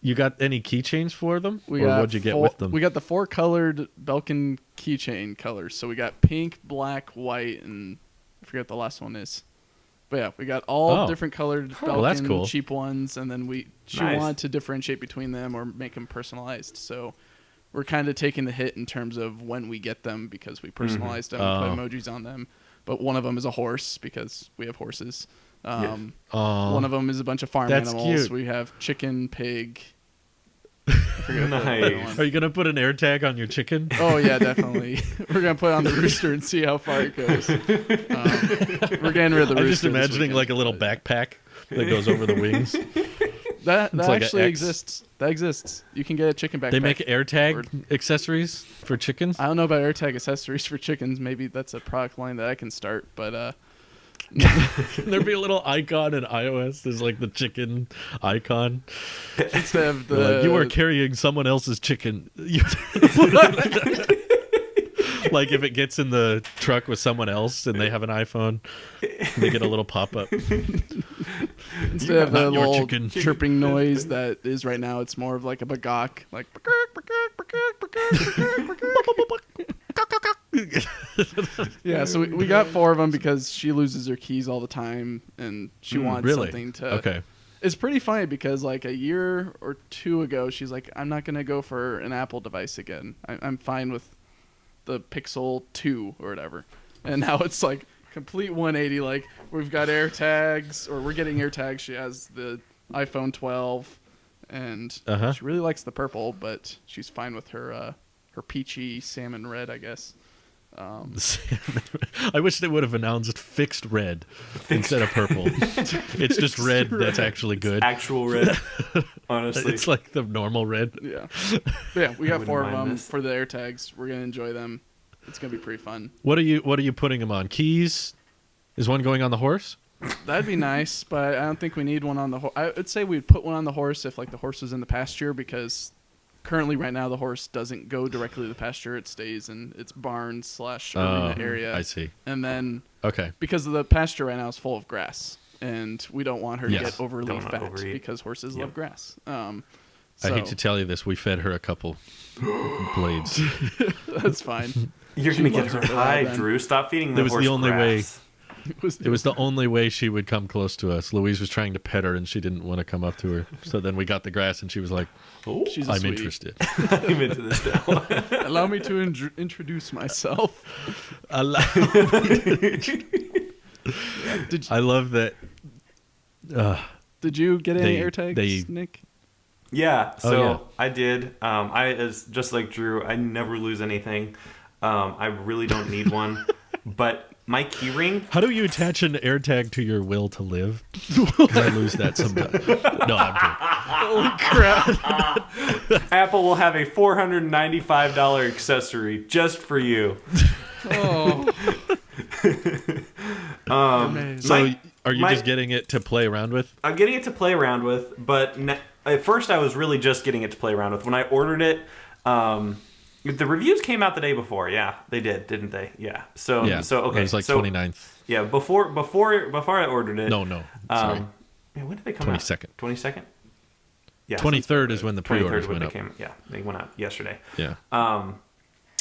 You got any keychains for them? Or what'd you get with them? We got the 4 colored Belkin keychain colors. So we got pink, black, white, and I forget what the last one is. But yeah, we got all different colored Belkin Well, that's cool. cheap ones, and then she Nice. wanted to differentiate between them or make them personalized. So we're kind of taking the hit in terms of when we get them because we personalized them, and put emojis on them. But one of them is a horse because we have horses. One of them is a bunch of farm That's animals. cute. We have chicken, pig. I forget what the other Nice. one. Are you gonna put an AirTag on your chicken? Oh yeah, definitely. We're gonna put it on the rooster and see how far it goes. We're getting rid of the rooster. I'm just this imagining weekend, like a little but backpack that goes over the wings. That like a actually X. exists. That exists. You can get a chicken backpack. They make AirTag accessories for chickens. I don't know about AirTag accessories for chickens. Maybe that's a product line that I can start. But There'd be a little icon in iOS. There's like the chicken icon. instead of They're the like, you are carrying someone else's chicken. Like if it gets in the truck with someone else and they have an iPhone, they get a little pop-up. instead of the Not your little chicken. chirping noise that is right now, it's more of like a bagok, like. Yeah, so we got 4 of them because she loses her keys all the time, and she wants Really? something to. Okay. It's pretty funny because like a year or 2 ago, she's like, "I'm not gonna go for an Apple device again. I'm fine with the Pixel 2 or whatever." And now it's like complete 180. Like we've got AirTags, or we're getting AirTags. She has the iPhone 12, and she really likes the purple, but she's fine with her peachy salmon red, I guess. I wish they would have announced fixed red instead of purple. It's just red that's actually good. Actual red. Honestly. It's like the normal red. Yeah. But yeah, we got wouldn't 4 of mind them this. for the AirTags. We're gonna enjoy them. It's gonna be pretty fun. What are you putting them on? Keys? Is one going on the horse? That'd be nice, but I don't think we need one on the horse. I would say we'd put one on the horse if like the horse was in the pasture, because currently right now the horse doesn't go directly to the pasture. It stays in its barn / arena area. I see. And then Okay. because the pasture right now is full of grass, and we don't want her to Yes. get overly Don't wanna fat overeat. because horses love grass. I hate to tell you this. We fed her a couple blades. That's fine. You're going to get loves her her for that, high, then. Drew. Stop feeding the It was horse the only way. grass. It was the only way she would come close to us. Louise was trying to pet her, and she didn't want to come up to her. So then we got the grass, and she was like, Oh, She's a I'm sweetie. interested. I'm into this now. Allow me to introduce myself. I love that. Did you get any They- AirTags, Nick? Yeah, so yeah. I did. As just like Drew, I never lose anything. I really don't need one. But my keyring, How do you attach an AirTag to your will to live? 'Cause I lose that sometimes. No, I'm joking. Holy crap. Apple will have a $495 accessory just for you. Oh. So are you my- just getting it to play around with? I'm getting it to play around with, but at first I was really just getting it to play around with. When I ordered it, the reviews came out the day before. Yeah, they did, didn't they? Yeah. So Yeah. okay. It was like so, 29th. Yeah, before I ordered it. No. Sorry. Man, when did they come 22nd. out? 22nd. Yeah. 23rd is when the 23rd pre-orders when went they up. came. Yeah, they went out yesterday. Yeah.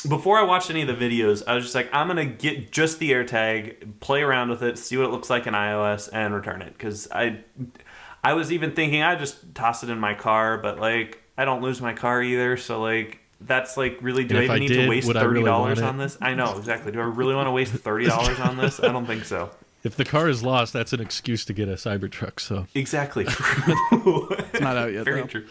Before I watched any of the videos, I was just like, I'm gonna get just the AirTag, play around with it, see what it looks like in iOS, and return it. Because I was even thinking I just toss it in my car, but like I don't lose my car either, so like that's like really. Do And I if even I need did, to waste would I really $30 want it? on this? I know exactly. Do I really want to waste $30 on this? I don't think so. If the car is lost, that's an excuse to get a Cybertruck. So Exactly. It's not out yet, Very though. true.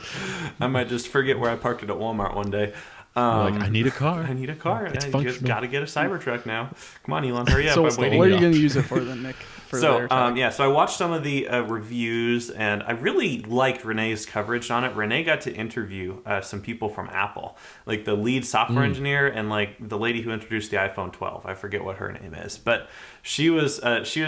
I might just forget where I parked it at Walmart one day. Like, I need a car. I need a car. It's You just functional. got to get a Cybertruck now. Come on, Elon, hurry up. So I'm waiting. what are you going to use it for then, Nick? For the So AirTag? so I watched some of the reviews, and I really liked Renee's coverage on it. Renee got to interview some people from Apple, like the lead software engineer and like the lady who introduced the iPhone 12. I forget what her name is, but she was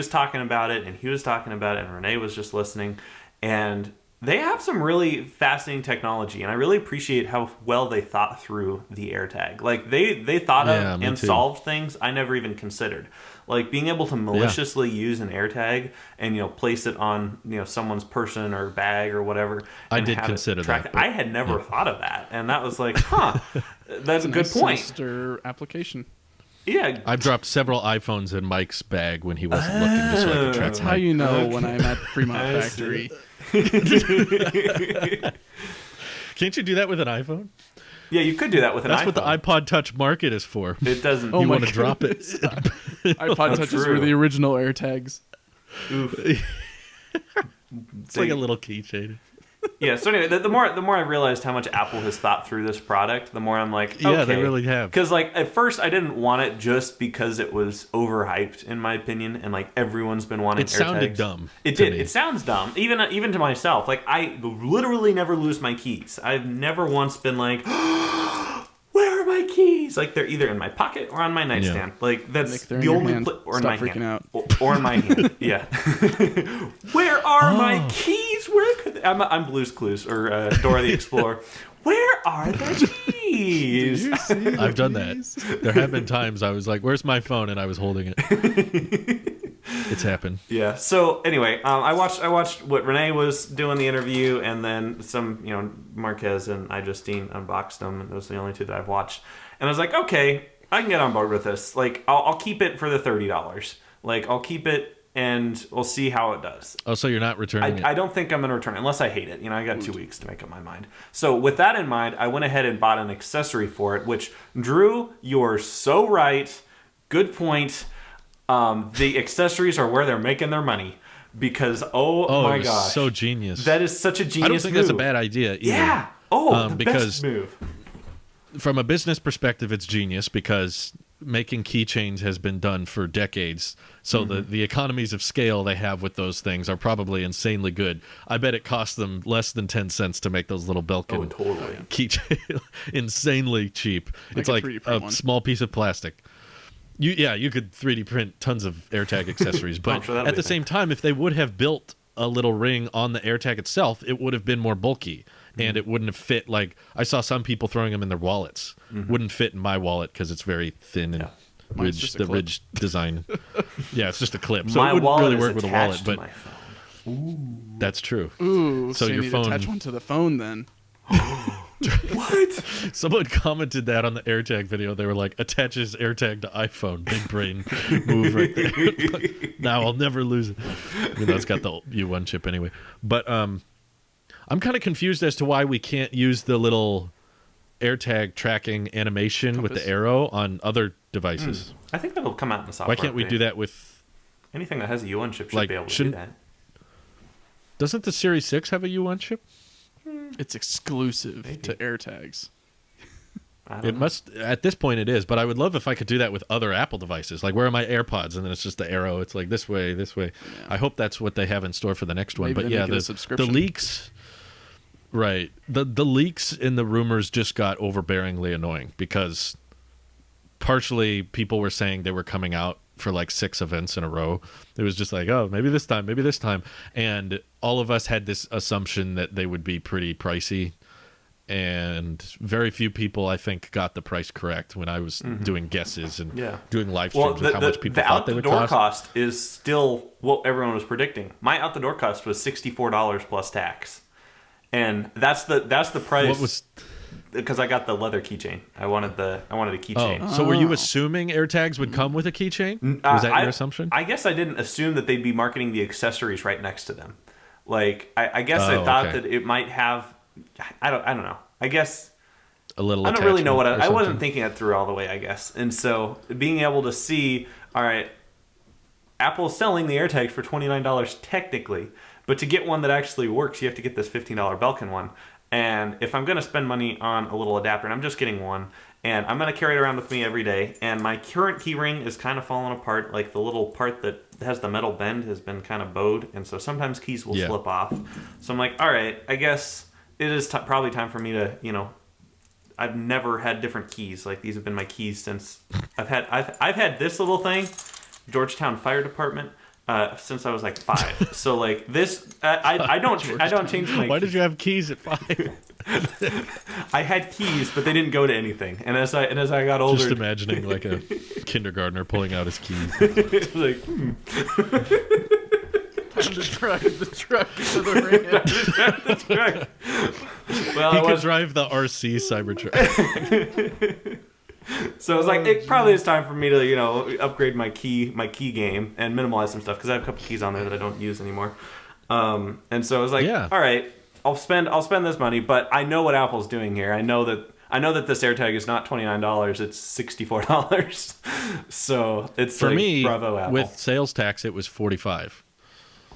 talking about it, and he was talking about it, and Renee was just listening, and they have some really fascinating technology, and I really appreciate how well they thought through the AirTag. Like they thought of me and too. solved things I never even considered. Like being able to maliciously use an AirTag and place it on someone's person or bag or whatever. I and did have it consider track that, it. I had never thought of that, and that was like, huh, that's a good Nice point. sinister application. Yeah, I've dropped several iPhones in Mike's bag when he wasn't looking, just so I could track That's them. how you know when I'm at the Fremont I factory. Can't you do that with an iPhone? yeah, you could do that with an That's iPhone. what the iPod Touch market is for. It doesn't. Oh You my want to drop it? iPod touches true. were the original AirTags. It's like a little keychain. Yeah. So anyway, the more I realized how much Apple has thought through this product, the more I'm like, okay. Yeah, they really have. Because like at first I didn't want it just because it was overhyped in my opinion, and like everyone's been wanting. It sounded AirTags. dumb. It to did. me. It sounds dumb, even to myself. Like I literally never lose my keys. I've never once been like, where are my keys? Like they're either in my pocket or on my nightstand. Like that's Nick, they're the in your only hand. or in Stop my freaking hand. out. Or in my hand. Yeah. Where are my keys? Where could I'm Blue's Clues or Dora the Explorer. Where are the keys? I've done that. There have been times I was like, "Where's my phone?" and I was holding it. It's happened. Yeah. So anyway, I watched what Renee was doing the interview, and then some Marquez and Justine unboxed them, and those are the only two that I've watched. And I was like, okay, I can get on board with this. Like, I'll keep it for the $30. Like, I'll keep it, and we'll see how it does. Oh, so you're not returning it? I don't think I'm going to return it unless I hate it. I got 2 weeks to make up my mind. So with that in mind, I went ahead and bought an accessory for it, which, Drew, you're so right. Good point. The accessories are where they're making their money. Because, oh my it was gosh. so genius. That is such a genius I don't think move. that's a bad idea either. Yeah. Oh, the because best move. From a business perspective, it's genius because making keychains has been done for decades. So the economies of scale they have with those things are probably insanely good. I bet it cost them less than 10 cents to make those little Belkin Oh, totally. keychain. Insanely cheap. It's could like 3D print a one. small piece of plastic. You could 3D print tons of AirTag accessories, but sure that'll at be the a same time, if they would have built a little ring on the AirTag itself, it would have been more bulky. And it wouldn't have fit. Like I saw some people throwing them in their wallets. Wouldn't fit in my wallet because it's very thin and Mine's just a the clip. ridge design. Yeah, it's just a clip, so My it wouldn't wallet really is work with a wallet. attached to But my phone. that's true. Ooh, So so you your need phone- to attach one to the phone then. What? Someone commented that on the AirTag video. They were like, "Attaches AirTag to iPhone." Big brain move right there. Now I'll never lose it. Even though it's got the U1 chip anyway. But I'm kind of confused as to why we can't use the little AirTag tracking animation with Compass. the arrow on other devices. I think that'll come out in the software. Why can't we update. do that with? Anything that has a U1 chip should Like, be able to do shouldn't- that. Doesn't the Series 6 have a U1 chip? It's exclusive Maybe. to AirTags. I don't It know. must. At this point, it is. But I would love if I could do that with other Apple devices. Like, where are my AirPods? And then it's just the arrow. It's like this way, this way. Yeah. I hope that's what they have in store for the next one. Maybe But they yeah, make it a the subscription. leaks. Right. The leaks in the rumors just got overbearingly annoying because partially people were saying they were coming out for like 6 events in a row. It was just like, oh, maybe this time, maybe this time. And all of us had this assumption that they would be pretty pricey. And very few people, I think, got the price correct when I was doing guesses and Yeah. doing live Well, streams of how much people the thought out they the would door cost. cost is still what everyone was predicting. My out the door cost was $64 plus tax, and that's the price. What was? Because I got the leather keychain. I wanted a keychain. Oh, so were you assuming AirTags would come with a keychain? Was that your assumption? I guess I didn't assume that they'd be marketing the accessories right next to them. Like I guess I Oh, thought okay. that it might have. I don't know. I guess A little. I don't really know what attachment or I wasn't something? thinking it through all the way. I guess, and so being able to see, all right, Apple's selling the AirTags for $29 technically, but to get one that actually works, you have to get this $15 Belkin one. And if I'm going to spend money on a little adapter, and I'm just getting one, and I'm going to carry it around with me every day, and my current key ring is kind of falling apart. Like the little part that has the metal bend has been kind of bowed, and so sometimes keys will slip off. So I'm like, all right, I guess it is probably time for me to, I've never had different keys. Like these have been my keys since I've had this little thing, Georgetown Fire Department, since I was like 5. So like this, I don't change my. Why did you have keys at 5? I had keys, but they didn't go to anything. And as I got older, Just imagining like a kindergartner pulling out his keys. it's like, Time to drive the truck to the ramp. well, He could drive the RC Cybertruck. So I was like, it probably is time for me to, upgrade my key game and minimize some stuff because I have a couple keys on there that I don't use anymore. And so I was like, all right, I'll spend this money, but I know what Apple's doing here. I know that this AirTag is not $29; it's $64. So it's For like, me, bravo Apple. with sales tax, it was $45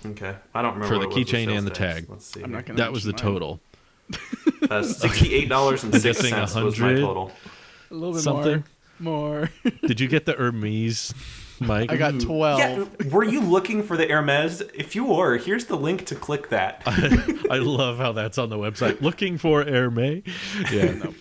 Okay, I don't remember for the what it was with keychain and the sales tax. tag. Let's see. I'm not here. gonna That was the mention mine. total. $68.06 Guessing was my 100. total. A little bit Something. more. Did you get the Hermes, Mike? I got 12. Yeah, were you looking for the Hermes? If you were, here's the link to click that. I love how that's on the website. Looking for Hermes. Yeah. No.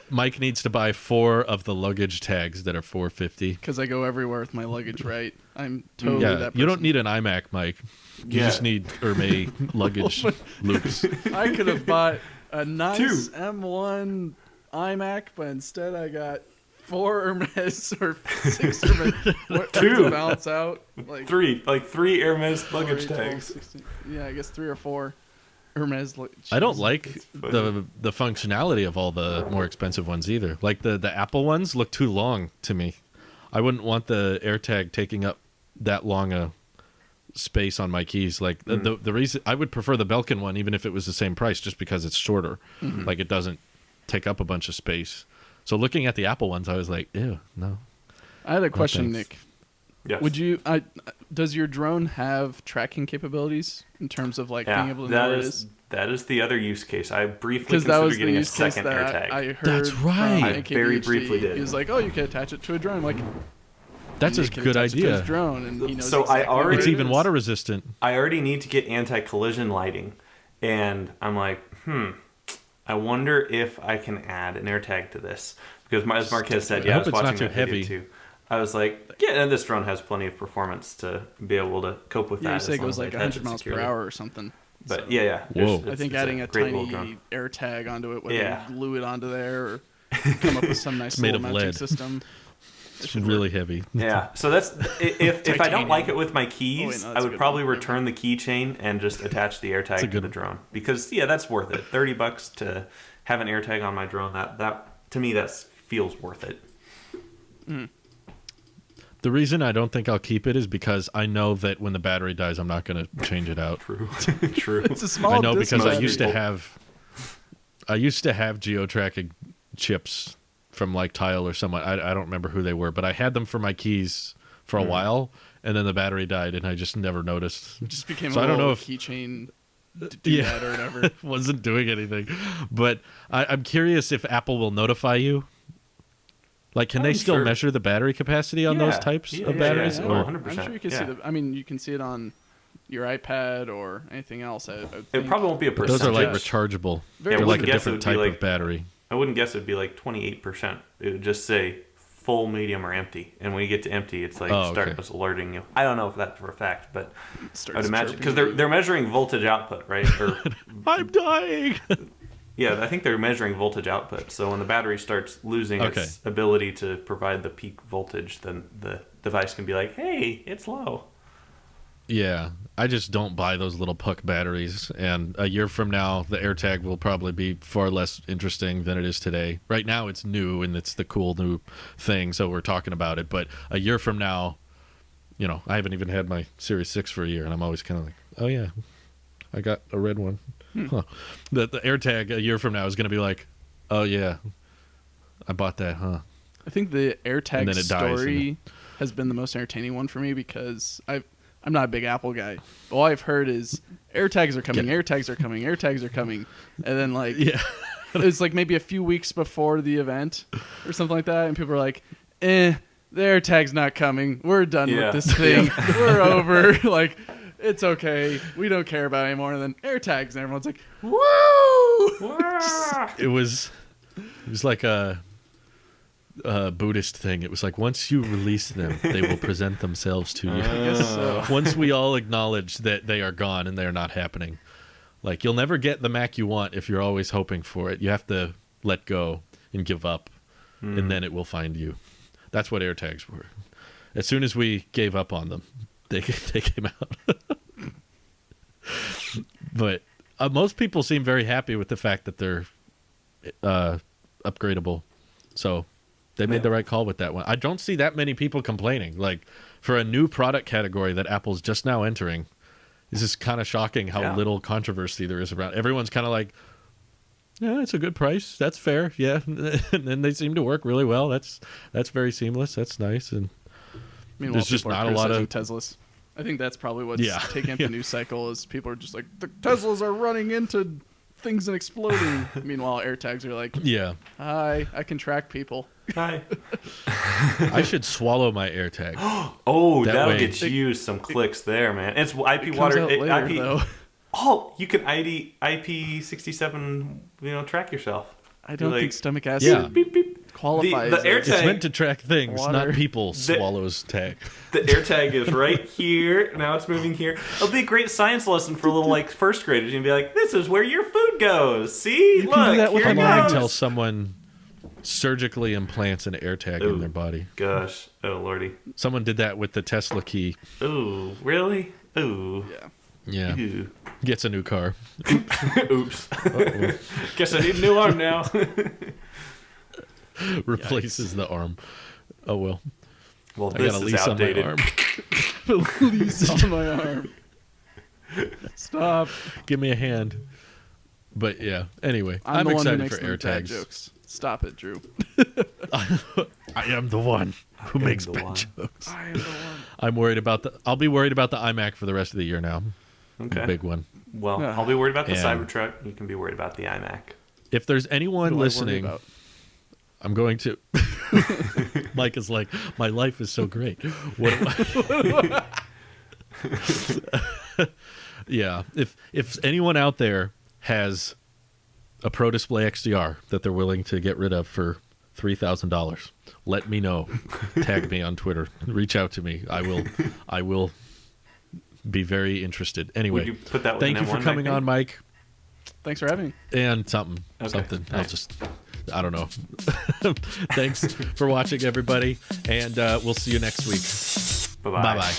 Mike needs to buy 4 of the luggage tags that are $450. Because I go everywhere with my luggage, right? I'm totally that Yeah, person. you don't need an iMac, Mike. You just need Hermes luggage loops. I could have bought a nice M1 iMac, but instead I got 4 Hermes or 6 Hermes. What, to balance out? Like 3 Hermes luggage 12, tags. 16. Yeah, I guess 3 or 4 Hermes. I don't like the functionality of all the more expensive ones either. Like the Apple ones look too long to me. I wouldn't want the AirTag taking up that long a space on my keys. Like the reason I would prefer the Belkin one, even if it was the same price, just because it's shorter. Like it doesn't take up a bunch of space. So looking at the Apple ones, I was like, ew, no. I had a question, thanks. Nick. Yes. Would you? Does your drone have tracking capabilities in terms of like being able to know where it is? That is the other use case. I briefly Because that considered was the getting a use case second that AirTag. I heard. That's from right. I very NKVHD. briefly did. He was like, "Oh, you can attach it to a drone." I'm like, That's a Nick can good attach it to his idea. drone, and he knows So I exactly where already- It's it even is. water resistant. I already need to get anti-collision lighting, and I'm like, I wonder if I can add an AirTag to this because, as Marquez said, I I hope was it's not watching too that video heavy. too. I was like, yeah, and this drone has plenty of performance to be able to cope with Yeah, that. you say as it long goes as I like attach 100 it miles per securely. hour or something. But So yeah. Whoa. I think it's adding a great little tiny drone. air tag onto it, whether Yeah. you glue it onto there or come up with some nice made little of mounting lead. system. It's really heavy. Yeah, so that's if I don't like it with my keys, Oh, wait, no, I that's a would good probably one. return the keychain and just attach the AirTag to good the one. drone because that's worth it. $30 to have an AirTag on my drone. That to me that feels worth it. The reason I don't think I'll keep it is because I know that when the battery dies, I'm not going to change it out. True, true. It's a small. I know disc because I battery. used to have geo-tracking chips from like Tile or someone. I don't remember who they were, but I had them for my keys for a while, and then the battery died, and I just never noticed. It just became So a I don't know little if- keychain doodad or whatever. Wasn't doing anything, but I'm curious if Apple will notify you. Like, can they I'm still sure. measure the battery capacity on those Yeah. types Yeah, of yeah, batteries? yeah. Or 100%. I'm sure you can see yeah. I mean, you can see it on your iPad or anything else. I would It think. probably won't be a But percentage. those are like Yeah. rechargeable. Very They're well. like a Guess it different would be type like- of battery. I wouldn't guess it would be like 28%. It would just say full, medium, or empty. And when you get to empty, it's like okay. starts alerting you. I don't know if that's for a fact, but Starts I would imagine chirping because at you. they're measuring voltage output, right? Or I'm dying. yeah, I think they're measuring voltage output. So when the battery starts losing its ability to provide the peak voltage, then the device can be like, "Hey, it's low." Yeah, I just don't buy those little puck batteries. And a year from now, the AirTag will probably be far less interesting than it is today. Right now, it's new and it's the cool new thing, so we're talking about it. But a year from now, I haven't even had my Series 6 for a year, and I'm always kind of like, oh yeah, I got a red one. Huh. The AirTag a year from now is going to be like, oh yeah, I bought that, huh? I think the And AirTag then it dies, story has been the most entertaining one for me because I've I'm not a big Apple guy. All I've heard is AirTags are coming, AirTags are coming, AirTags are coming, and then like Yeah. it was like maybe a few weeks before the event or something like that, and people were like, the AirTag's not coming. We're done with this thing. We're over. Like, it's okay. We don't care about it anymore. And then AirTags, and everyone's like, woo! It was like a Buddhist thing. It was like, once you release them, they will present themselves to you. I guess so. Once we all acknowledge that they are gone and they are not happening. Like, you'll never get the Mac you want if you're always hoping for it. You have to let go and give up, and then it will find you. That's what AirTags were. As soon as we gave up on them, they came out. But most people seem very happy with the fact that they're upgradable. So they made the right call with that one. I don't see that many people complaining. Like, for a new product category that Apple's just now entering, this is kind of shocking how little controversy there is around. Everyone's kind of like, yeah, it's a good price. That's fair. Yeah. And then they seem to work really well. That's very seamless. That's nice. And Meanwhile, there's just not a lot of Teslas. I think that's probably what's taking up the news cycle is people are just like, the Teslas are running into things and exploding. Meanwhile, AirTags are like, hi, I can track people. Hi. I should swallow my AirTag. That'll get you some clicks there, man. It's IP water. Though. Oh, you can IP67, track yourself. I don't think stomach acid beep, beep. qualifies. The AirTag, it's meant to track things, not people. Swallows tag. The AirTag is right here. Now it's moving here. It'll be a great science lesson for little first graders. You can be like, "This is where your food goes. See, you can do that with here a it line goes." Until someone surgically implants an AirTag in their body. Gosh, oh lordy. Someone did that with the Tesla key. Ooh, really? Ooh. Yeah. Ew. Gets a new car. Oops. Guess I need a new arm now. Replaces the arm. Oh well. Well, I this got a is lease outdated. on my arm. Lease on my arm. Stop. Give me a hand. But yeah. Anyway, I'm I'm the one who excited makes for the bad AirTags. jokes. Stop it, Drew. I am the one who makes the bad one. jokes. I am the one. I'll be worried about the iMac for the rest of the year now. Okay. Big one. Well, I'll be worried about the Yeah. Cybertruck. You can be worried about the iMac. If there's anyone What do I worry listening, about? I'm going to. Mike is like, my life is so great. What am I? Yeah. If anyone out there has a Pro Display XDR that they're willing to get rid of for $3,000, let me know. Tag me on Twitter. Reach out to me. I will be very interested. Anyway, Would you put that with thank an you for M1 coming back on, Mike. Thanks for having me. And something. I don't know. Thanks for watching, everybody, and we'll see you next week. Bye-bye. Bye-bye.